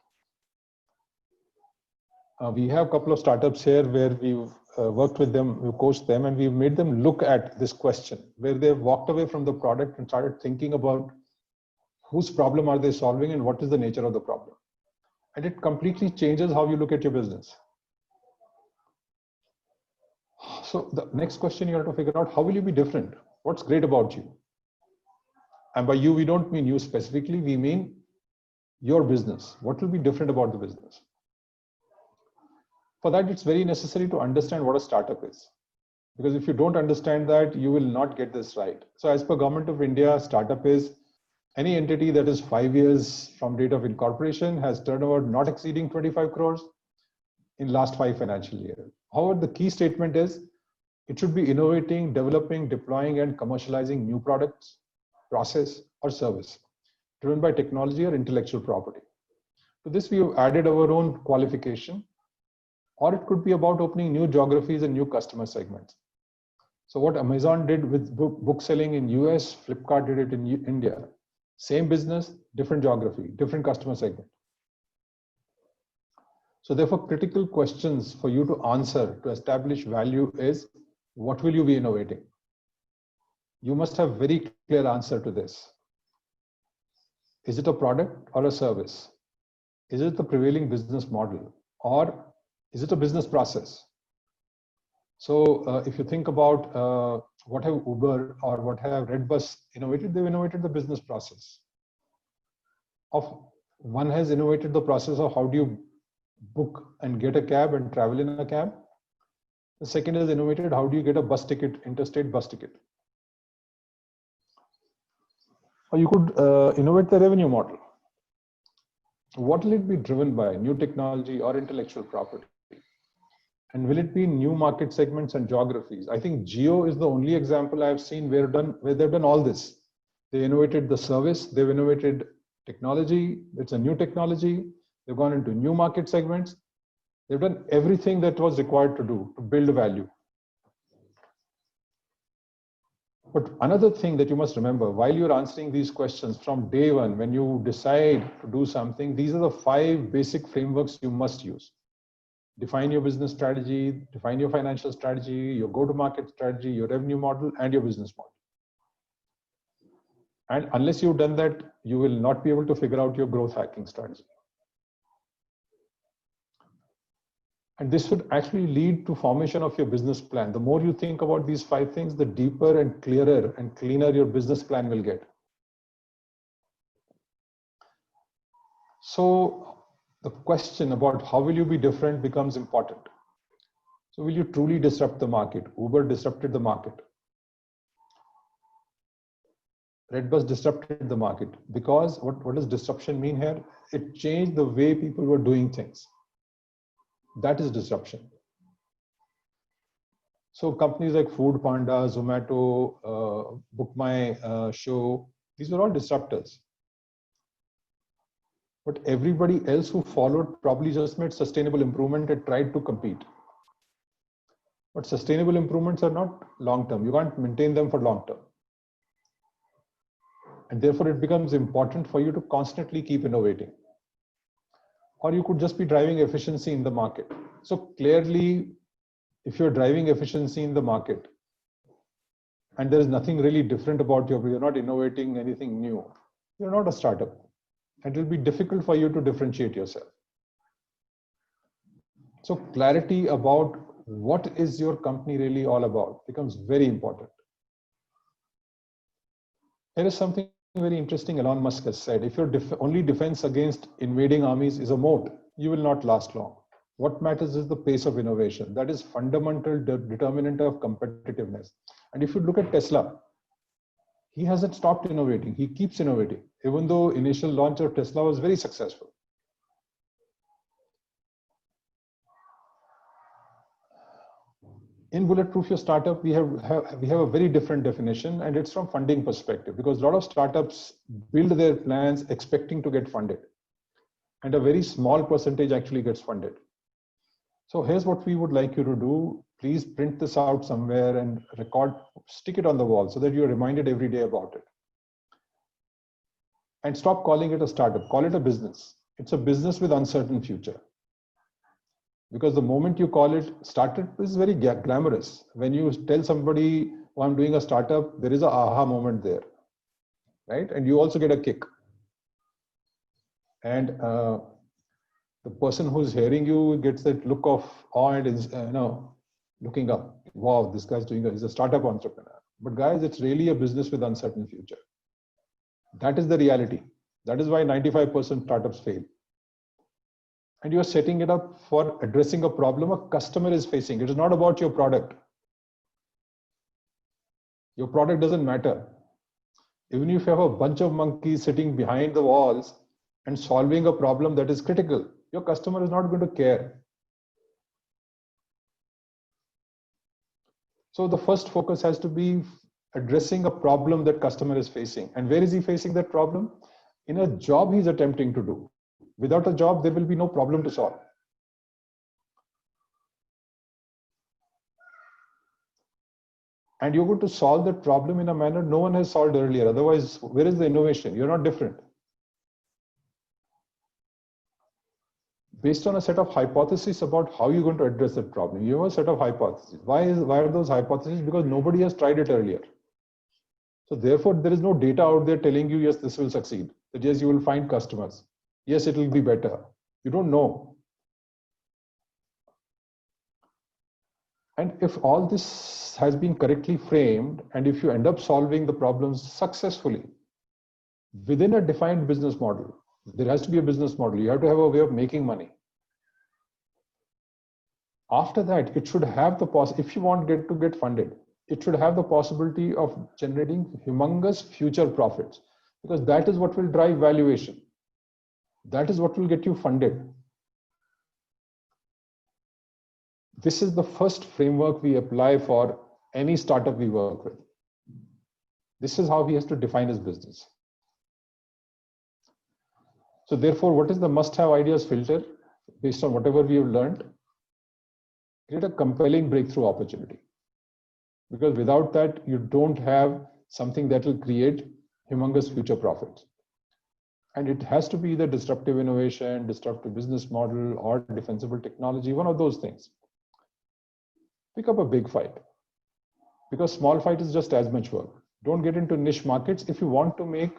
We have a couple of startups here where we've worked with them, we've coached them, and we've made them look at this question where they've walked away from the product and started thinking about whose problem are they solving and what is the nature of the problem. And it completely changes how you look at your business. So the next question you have to figure out, how will you be different? What's great about you? And by you, we don't mean you specifically, we mean your business. What will be different about the business? For that, it's very necessary to understand what a startup is. Because if you don't understand that, you will not get this right. So as per Government of India, startup is any entity that is 5 years from date of incorporation, has turnover not exceeding 25 crores in last 5 financial years. However, the key statement is it should be innovating, developing, deploying, and commercializing new products, process, or service driven by technology or intellectual property. To this, we have added our own qualification, or it could be about opening new geographies and new customer segments. So what Amazon did with book selling in US, Flipkart did it in India. Same business, different geography, different customer segment. So therefore, critical questions for you to answer to establish value is, what will you be innovating? You must have very clear answer to this. Is it a product or a service? Is it the prevailing business model, or is it a business process? So if you think about what have Uber or what have Redbus innovated, they've innovated the business process. One has innovated the process of how do you book and get a cab and travel in a cab. The second is innovated, how do you get a bus ticket, interstate bus ticket? Or you could innovate the revenue model. What will it be driven by? New technology or intellectual property? And will it be new market segments and geographies? I think Jio is the only example I've seen where they've done all this. They innovated the service, they've innovated technology, it's a new technology, they've gone into new market segments, they've done everything that was required to do to build value. But another thing that you must remember, while you're answering these questions from day one, when you decide to do something, these are the 5 basic frameworks you must use. Define your business strategy, define your financial strategy, your go-to-market strategy, your revenue model, and your business model. And unless you've done that, you will not be able to figure out your growth hacking strategy. And this would actually lead to formation of your business plan. The more you think about these 5 things, the deeper and clearer and cleaner your business plan will get. So the question about how will you be different becomes important. So will you truly disrupt the market? Uber disrupted the market. Redbus disrupted the market because what does disruption mean here? It changed the way people were doing things. That is disruption. So companies like Food Panda, Zomato, Book My Show, these were all disruptors. But everybody else who followed probably just made sustainable improvement and tried to compete. But sustainable improvements are not long-term. You can't maintain them for long-term. And therefore, it becomes important for you to constantly keep innovating. Or you could just be driving efficiency in the market. So clearly, if you're driving efficiency in the market, and there is nothing really different about you, you're not innovating anything new, you're not a startup. And it will be difficult for you to differentiate yourself. So clarity about what is your company really all about becomes very important. There is something very interesting Elon Musk has said. If your only defense against invading armies is a moat, you will not last long. What matters is the pace of innovation. That is fundamental determinant of competitiveness. And if you look at Tesla, he hasn't stopped innovating. He keeps innovating, even though initial launch of Tesla was very successful. In Bulletproof Your Startup, we have a very different definition, and it's from funding perspective, because a lot of startups build their plans expecting to get funded, and a very small percentage actually gets funded. So here's what we would like you to do. Please print this out somewhere and record, stick it on the wall so that you're reminded every day about it. And stop calling it a startup, call it a business. It's a business with uncertain future. Because the moment you call it startup is very glamorous. When you tell somebody, oh, I'm doing a startup, there is an aha moment there, right? And you also get a kick. And the person who's hearing you gets that look of awe and is, looking up. Wow, this guy's he's a startup entrepreneur. But guys, it's really a business with uncertain future. That is the reality. That is why 95% startups fail. And you are setting it up for addressing a problem a customer is facing. It is not about your product. Your product doesn't matter. Even if you have a bunch of monkeys sitting behind the walls and solving a problem that is critical, your customer is not going to care. So the first focus has to be addressing a problem that customer is facing. And where is he facing that problem? In a job he's attempting to do. Without a job, there will be no problem to solve. And you're going to solve that problem in a manner no one has solved earlier. Otherwise, where is the innovation? You're not different. Based on a set of hypotheses about how you're going to address that problem. You have a set of hypotheses. Why are those hypotheses? Because nobody has tried it earlier. So therefore, there is no data out there telling you, yes, this will succeed. That yes, you will find customers. Yes, it will be better. You don't know. And if all this has been correctly framed, and if you end up solving the problems successfully within a defined business model, there has to be a business model. You have to have a way of making money. After that, it should have the if you want to get funded, it should have the possibility of generating humongous future profits, because that is what will drive valuation. That is what will get you funded. This is the first framework we apply for any startup we work with. This is how he has to define his business. So therefore, what is the must-have ideas filter based on whatever we have learned? Create a compelling breakthrough opportunity. Because without that, you don't have something that will create humongous future profits. And it has to be either disruptive innovation, disruptive business model, or defensible technology, one of those things. Pick up a big fight, because small fight is just as much work. Don't get into niche markets if you want to make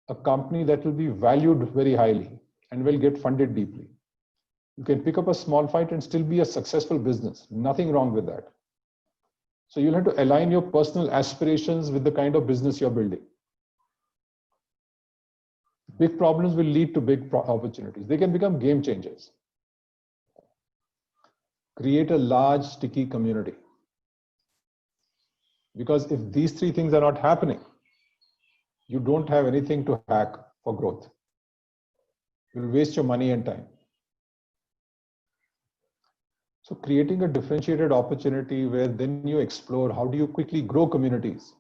a company that will be valued very highly and will get funded deeply. You can pick up a small fight and still be a successful business. Nothing wrong with that. So you'll have to align your personal aspirations with the kind of business you're building. Big problems will lead to big opportunities. They can become game changers. Create a large, sticky community. Because if these three things are not happening, you don't have anything to hack for growth. You'll waste your money and time. So creating a differentiated opportunity where then you explore how do you quickly grow communities.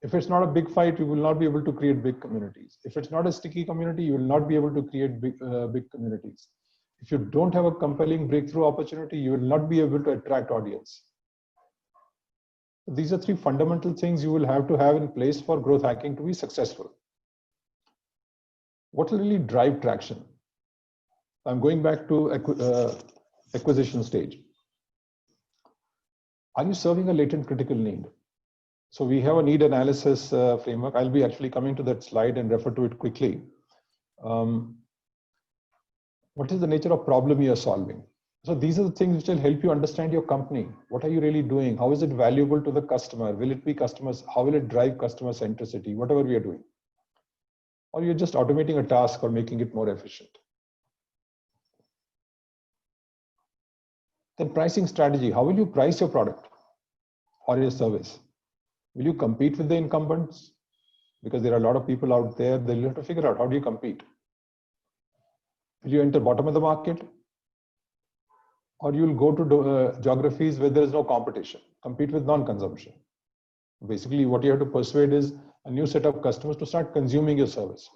If it's not a big fight, you will not be able to create big communities. If it's not a sticky community, you will not be able to create big communities. If you don't have a compelling breakthrough opportunity, you will not be able to attract audience. These are three fundamental things you will have to have in place for growth hacking to be successful. What will really drive traction? I'm going back to acquisition stage. Are you serving a latent critical need? So we have a need analysis framework. I'll be actually coming to that slide and refer to it quickly. What is the nature of problem you are solving? So these are the things which will help you understand your company. What are you really doing? How is it valuable to the customer? Will it be customers? How will it drive customer centricity? Whatever we are doing. Or you're just automating a task or making it more efficient. Then pricing strategy. How will you price your product or your service? Will you compete with the incumbents? Because there are a lot of people out there, they'll have to figure out how do you compete. Will you enter bottom of the market? Or you'll go to geographies where there is no competition, compete with non-consumption. Basically, what you have to persuade is a new set of customers to start consuming your service.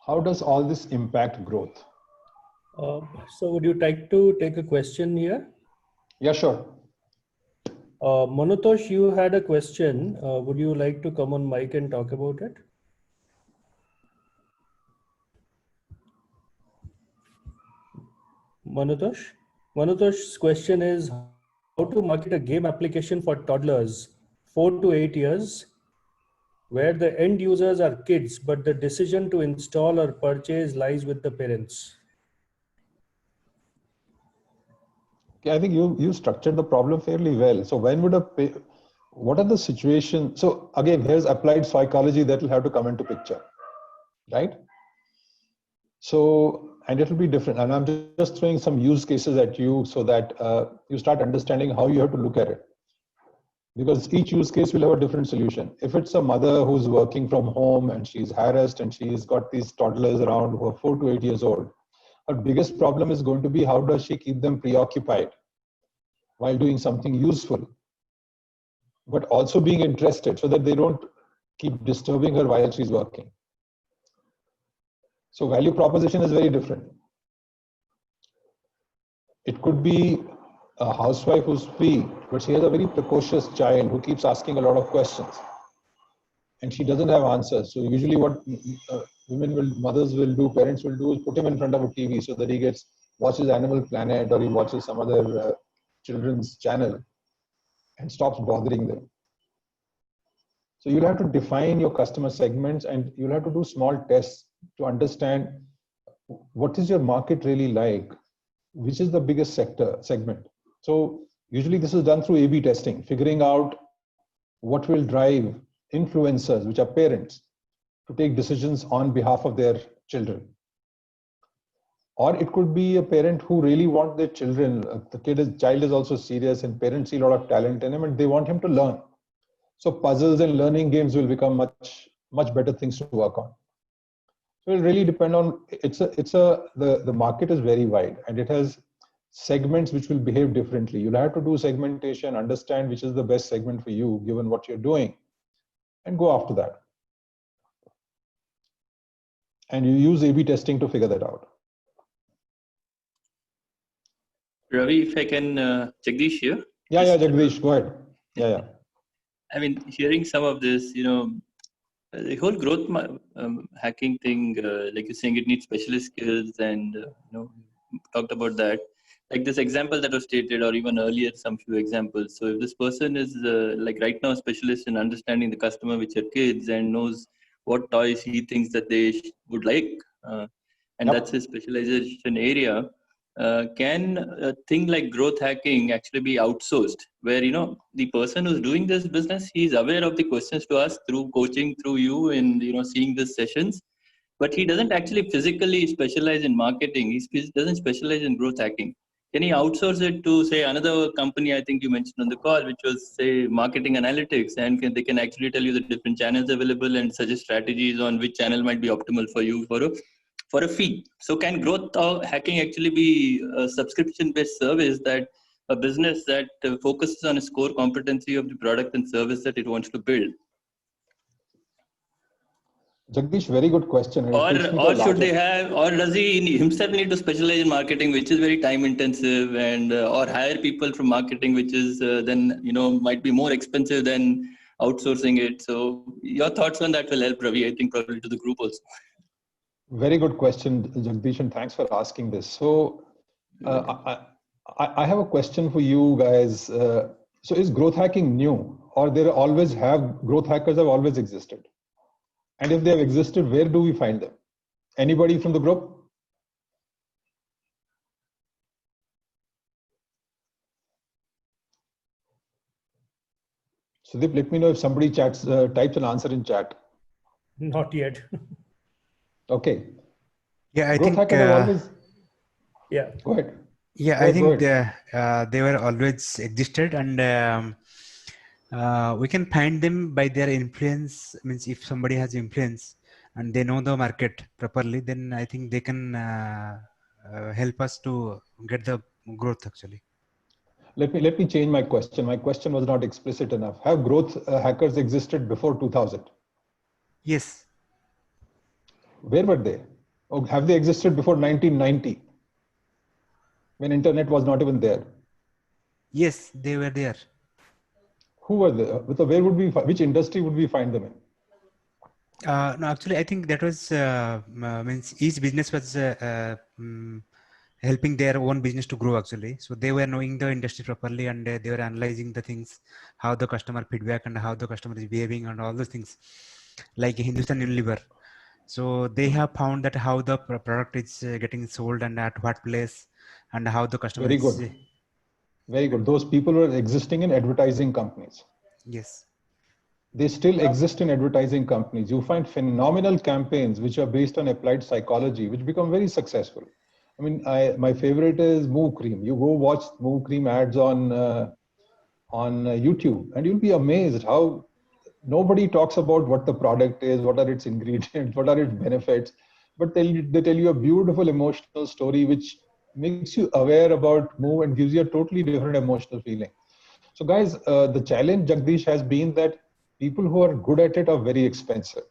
How does all this impact growth? So would you like to take a question here? Yeah, sure. Manutosh, you had a question. Would you like to come on mic and talk about it? Manutosh's question is how to market a game application for toddlers 4 to 8 years where the end users are kids, but the decision to install or purchase lies with the parents. Okay, I think you structured the problem fairly well. So when would what are the situations? So again, here's applied psychology that will have to come into picture, right? So, and it will be different. And I'm just throwing some use cases at you so that you start understanding how you have to look at it. Because each use case will have a different solution. If it's a mother who's working from home and she's harassed and she's got these toddlers around who are 4 to 8 years old, her biggest problem is going to be how does she keep them preoccupied while doing something useful, but also being interested so that they don't keep disturbing her while she's working. So value proposition is very different. It could be a housewife who's free, but she has a very precocious child who keeps asking a lot of questions and she doesn't have answers. So usually what mothers will do, parents will do is put him in front of a TV so that he watches Animal Planet or he watches some other children's channel and stops bothering them. So you'll have to define your customer segments and you'll have to do small tests to understand what is your market really like, which is the biggest segment. So usually this is done through A/B testing, figuring out what will drive influencers, which are parents, to take decisions on behalf of their children. Or it could be a parent who really wants their children, the child is also serious and parents see a lot of talent in him and they want him to learn. So puzzles and learning games will become much better things to work on. So it will really depend on, the market is very wide and it has segments which will behave differently. You'll have to do segmentation, understand which is the best segment for you given what you're doing and go after that. And you use A/B testing to figure that out. Ravi, if I can, Jagdish here. Yeah, Jagdish, go ahead. Yeah. I mean, hearing some of this, the whole growth hacking thing, like you're saying, it needs specialist skills and, talked about that. Like this example that was stated, or even earlier, some few examples. So if this person is like right now a specialist in understanding the customer, which are kids, and knows what toys he thinks that they would like, and that's his specialization area, can a thing like growth hacking actually be outsourced, where the person who's doing this business, he's aware of the questions to ask through coaching, through you, and seeing these sessions, but he doesn't actually physically specialize in marketing. He doesn't specialize in growth hacking. Can he outsource it to, say, another company? I think you mentioned on the call, which was, say, marketing analytics, and they can actually tell you the different channels available and suggest strategies on which channel might be optimal for you for a fee. So can growth hacking actually be a subscription-based service, that a business that focuses on a core competency of the product and service that it wants to build? Jagdish, very good question. Or should they have, or does he himself need to specialize in marketing, which is very time intensive, and or hire people from marketing, which is then might be more expensive than outsourcing it? So your thoughts on that will help, Ravi, I think, probably to the group also. Very good question, Jagdish, and thanks for asking this. So I have a question for you guys. So is growth hacking new, or growth hackers have always existed? And if they have existed, where do we find them? Anybody from the group? Sudeep, let me know if somebody types an answer in chat. Not yet. Okay. Yeah, I think. Yeah. Go ahead. Yeah, I think they were always existed, and we can find them by their influence. Means if somebody has influence and they know the market properly, then I think they can help us to get the growth actually. Let me change my question. My question was not explicit enough. Have growth hackers existed before 2000? Yes. Where were they? Or have they existed before 1990, when internet was not even there? Yes, they were there. Who were they? Where would we? Which industry would we find them in? No, actually, I think that was means each business was helping their own business to grow actually. So they were knowing the industry properly, and they were analyzing the things, how the customer feedback and how the customer is behaving and all those things, like Hindustan Unilever. So they have found that how the product is getting sold and at what place, and how the customer Very is. good. Very good. Those people were existing in advertising companies. Yes. They still exist in advertising companies. You find phenomenal campaigns which are based on applied psychology, which become very successful. I mean, my favorite is Move Cream. You go watch Move Cream ads on YouTube, and you'll be amazed how nobody talks about what the product is, what are its ingredients, what are its benefits, but they tell you a beautiful emotional story which makes you aware about Move and gives you a totally different emotional feeling. So guys, the challenge, Jagdish, has been that people who are good at it are very expensive.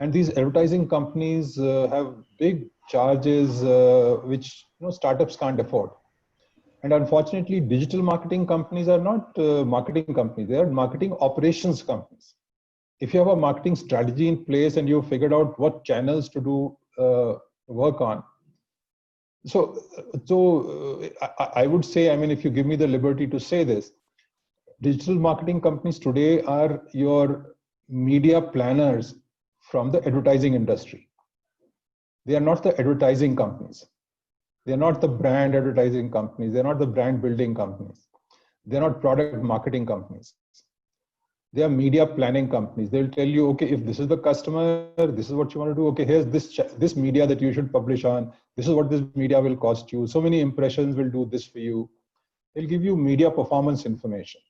And these advertising companies have big charges which startups can't afford. And unfortunately, digital marketing companies are not marketing companies, they are marketing operations companies. If you have a marketing strategy in place and you've figured out what channels to do work on, I would say, I mean, if you give me the liberty to say this, digital marketing companies today are your media planners from the advertising industry. They are not the advertising companies. They're not the brand advertising companies. They're not the brand building companies. They're not product marketing companies. They are media planning companies. They'll tell you, okay, if this is the customer, this is what you want to do. Okay, here's this media that you should publish on. This is what this media will cost you. So many impressions will do this for you. They'll give you media performance information.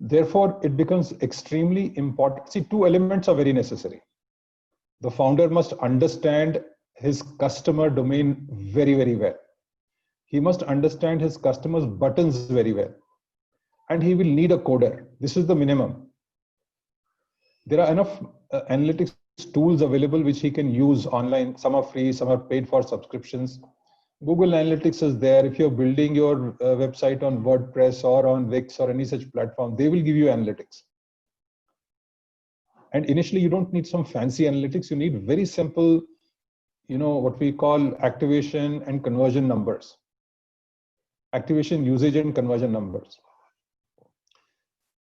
Therefore, it becomes extremely important. See, two elements are very necessary. The founder must understand his customer domain very, very well. He must understand his customer's buttons very well. And he will need a coder. This is the minimum. There are enough analytics tools available which he can use online. Some are free, some are paid for subscriptions. Google Analytics is there. If you're building your website on WordPress or on Wix or any such platform, they will give you analytics. And initially, you don't need some fancy analytics. You need very simple, what we call activation and conversion numbers. Activation, usage, and conversion numbers.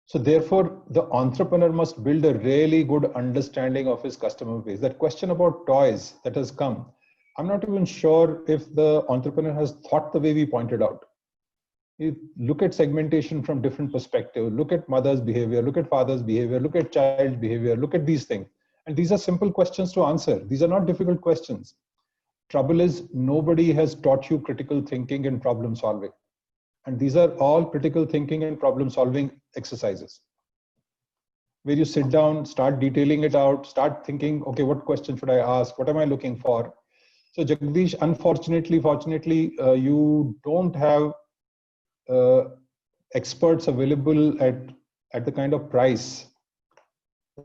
So therefore, the entrepreneur must build a really good understanding of his customer base. That question about toys that has come, I'm not even sure if the entrepreneur has thought the way we pointed out. You look at segmentation from different perspectives, look at mother's behavior, look at father's behavior, look at child's behavior, look at these things. And these are simple questions to answer. These are not difficult questions. Trouble is, nobody has taught you critical thinking and problem solving. And these are all critical thinking and problem solving exercises, where you sit down, start detailing it out, start thinking, okay, what question should I ask? What am I looking for? So Jagdish, unfortunately, fortunately, you don't have experts available at the kind of price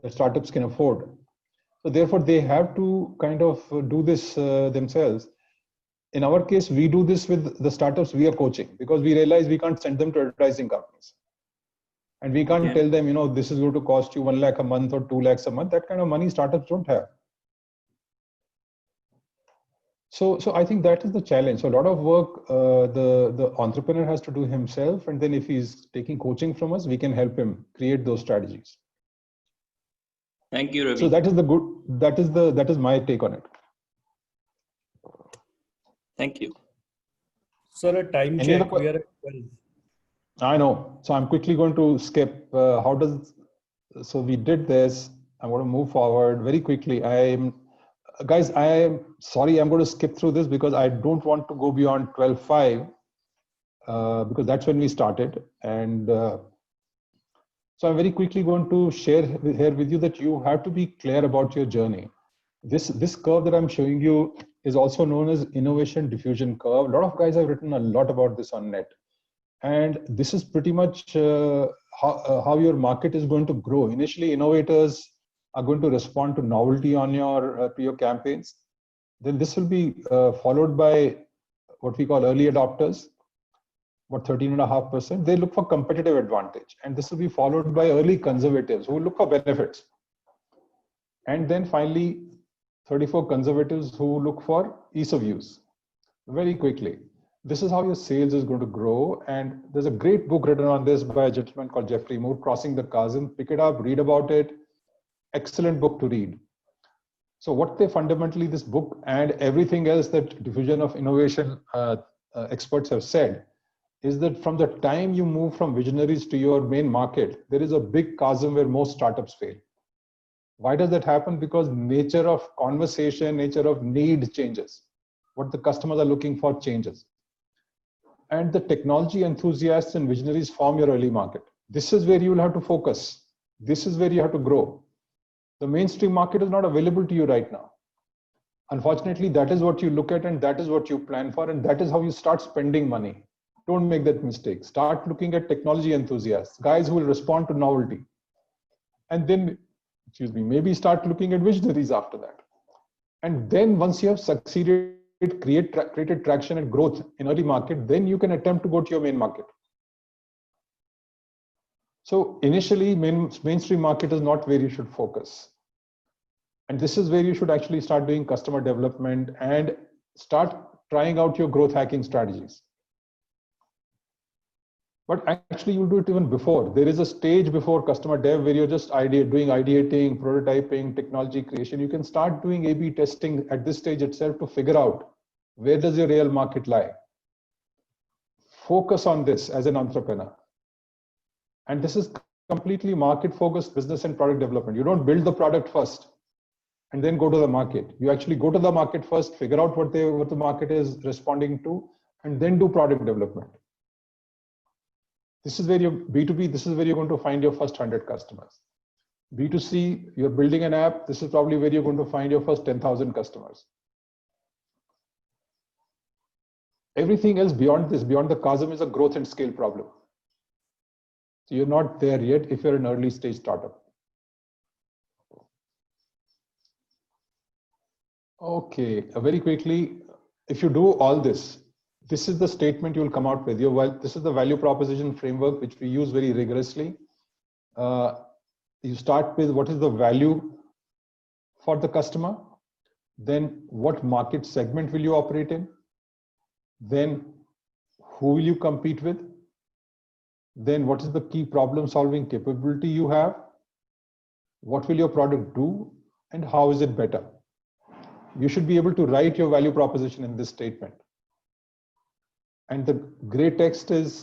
that startups can afford. So therefore, they have to kind of do this themselves. In our case, we do this with the startups we are coaching, because we realize we can't send them to advertising companies. And we can't tell them, this is going to cost you 1 lakh a month or 2 lakhs a month. That kind of money startups don't have. So I think that is the challenge. So a lot of work the entrepreneur has to do himself. And then if he's taking coaching from us, we can help him create those strategies. Thank you, Ravi. So that is my take on it. Thank you. Sir, a time check. We are at 12. I know. So I'm quickly going to skip. So we did this. I'm going to move forward very quickly. guys, I am sorry, I'm going to skip through this because I don't want to go beyond 12.5 because that's when we started. And so I'm very quickly going to share here with you that you have to be clear about your journey. This curve that I'm showing you is also known as innovation diffusion curve. A lot of guys have written a lot about this on net. And this is pretty much how your market is going to grow. Initially, innovators are going to respond to novelty on your campaigns. Then this will be followed by what we call early adopters, about 13.5%. They look for competitive advantage. And this will be followed by early conservatives who look for benefits. And then finally, 34 conservatives who look for ease of use. Very quickly, this is how your sales is going to grow. And there's a great book written on this by a gentleman called Jeffrey Moore, Crossing the Chasm. Pick it up, read about it. Excellent book to read. So what they fundamentally, this book and everything else that diffusion of innovation experts have said, is that from the time you move from visionaries to your main market, there is a big chasm where most startups fail. Why does that happen? Because nature of conversation, nature of need changes. What the customers are looking for changes. And the technology enthusiasts and visionaries form your early market. This is where you will have to focus. This is where you have to grow. The mainstream market is not available to you right now. Unfortunately, that is what you look at and that is what you plan for, and that is how you start spending money. Don't make that mistake. Start looking at technology enthusiasts, guys who will respond to novelty. And then, maybe start looking at visionaries after that. And then once you have succeeded, created traction and growth in early market, then you can attempt to go to your main market. So initially, mainstream market is not where you should focus. And this is where you should actually start doing customer development and start trying out your growth hacking strategies. But actually, you'll do it even before. There is a stage before customer dev where you're just doing ideating, prototyping, technology creation. You can start doing A/B testing at this stage itself to figure out where does your real market lie. Focus on this as an entrepreneur. And this is completely market-focused business and product development. You don't build the product first and then go to the market. You actually go to the market first, figure out what the market is responding to, and then do product development. This is where B2B, this is where you're going to find your first 100 customers. B2C, you're building an app. This is probably where you're going to find your first 10,000 customers. Everything else beyond this, beyond the chasm, is a growth and scale problem. So you're not there yet if you're an early stage startup. Okay, very quickly, if you do all this, this is the statement you will come out with. This is the value proposition framework, which we use very rigorously. You start with what is the value for the customer, then what market segment will you operate in, then who will you compete with, then what is the key problem solving capability you have, what will your product do, and how is it better. You should be able to write your value proposition in this statement. And the gray text is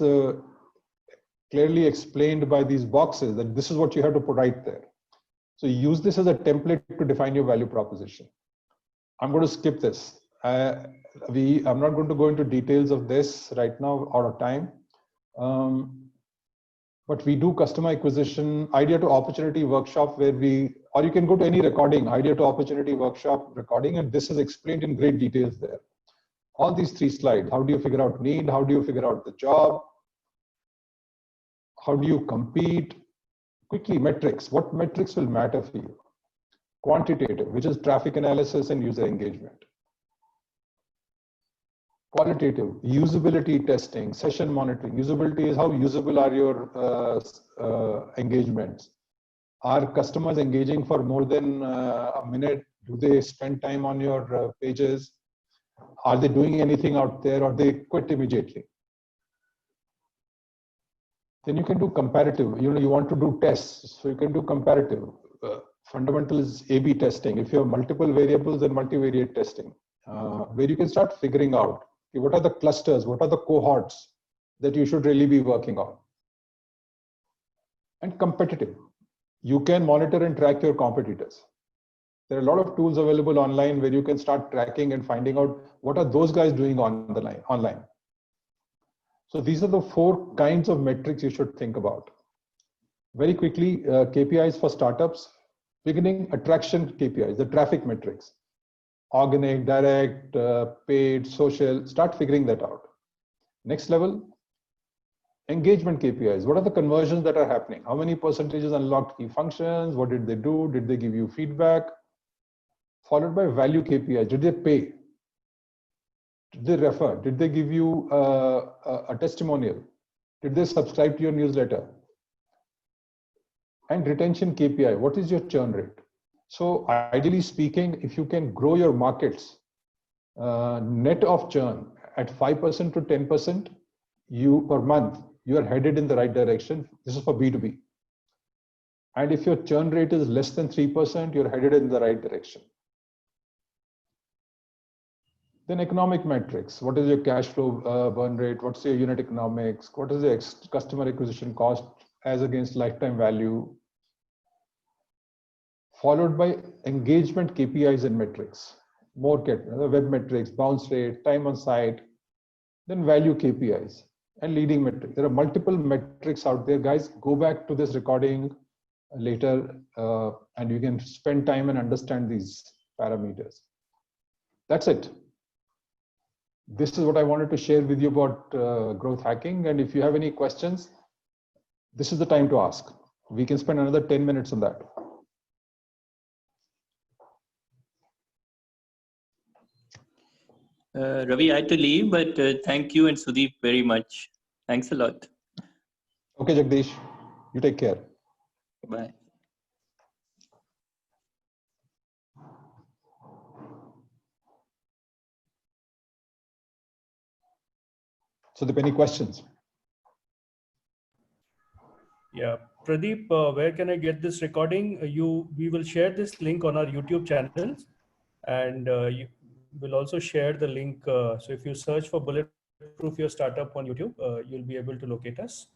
clearly explained by these boxes that this is what you have to put right there. So use this as a template to define your value proposition. I'm going to skip this. I'm not going to go into details of this right now, out of time. But we do customer acquisition, idea to opportunity workshop where or you can go to any recording, idea to opportunity workshop recording, and this is explained in great details there. All these 3 slides, how do you figure out need? How do you figure out the job? How do you compete? Quickly, metrics. What metrics will matter for you? Quantitative, which is traffic analysis and user engagement. Qualitative, usability testing, session monitoring. Usability is how usable are your engagements. Are customers engaging for more than a minute? Do they spend time on your pages? Are they doing anything out there, or they quit immediately? Then you can do comparative. You want to do tests, so you can do comparative. Fundamental is A/B testing. If you have multiple variables, then multivariate testing, where you can start figuring out what are the clusters, what are the cohorts that you should really be working on. And competitive. You can monitor and track your competitors. There are a lot of tools available online where you can start tracking and finding out what are those guys doing online. So these are the 4 kinds of metrics you should think about. Very quickly, KPIs for startups. Beginning, attraction KPIs, the traffic metrics. Organic, direct, paid, social, start figuring that out. Next level, engagement KPIs. What are the conversions that are happening? How many percentages unlocked key functions? What did they do? Did they give you feedback? Followed by value KPIs. Did they pay? Did they refer? Did they give you a testimonial? Did they subscribe to your newsletter? And retention KPI. What is your churn rate? So ideally speaking, if you can grow your markets net of churn at 5% to 10% per month, you are headed in the right direction. This is for B2B. And if your churn rate is less than 3%, you're headed in the right direction. Then economic metrics. What is your cash flow burn rate? What's your unit economics? What is the customer acquisition cost as against lifetime value? Followed by engagement KPIs and metrics. More web metrics, bounce rate, time on site, then value KPIs and leading metrics. There are multiple metrics out there, guys. Go back to this recording later and you can spend time and understand these parameters. That's it. This is what I wanted to share with you about growth hacking. And if you have any questions, this is the time to ask. We can spend another 10 minutes on that. Ravi, I had to leave, but thank you and Sudeep very much. Thanks a lot. Okay, Jagdish, you take care. Bye. So, there any questions? Yeah, Pradeep, where can I get this recording? We will share this link on our YouTube channel, and we'll also share the link. So if you search for Bulletproof Your Startup on YouTube, you'll be able to locate us.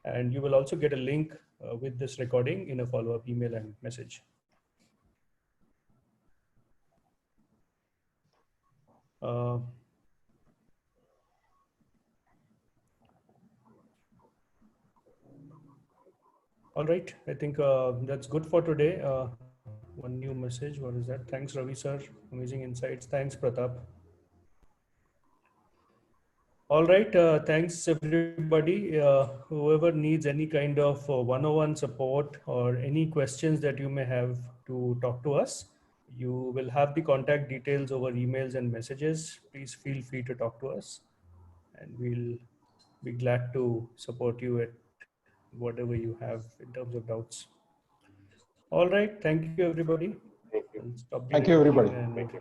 And you will also get a link with this recording in a follow-up email and message. All right, I think that's good for today. One new message, what is that? Thanks, Ravi sir, amazing insights. Thanks, Pratap. All right, thanks everybody. Whoever needs any kind of one-on-one support or any questions that you may have to talk to us, you will have the contact details over emails and messages. Please feel free to talk to us and we'll be glad to support you at whatever you have in terms of doubts. All right, thank you everybody. Thank you. Thank you everybody. Thank you.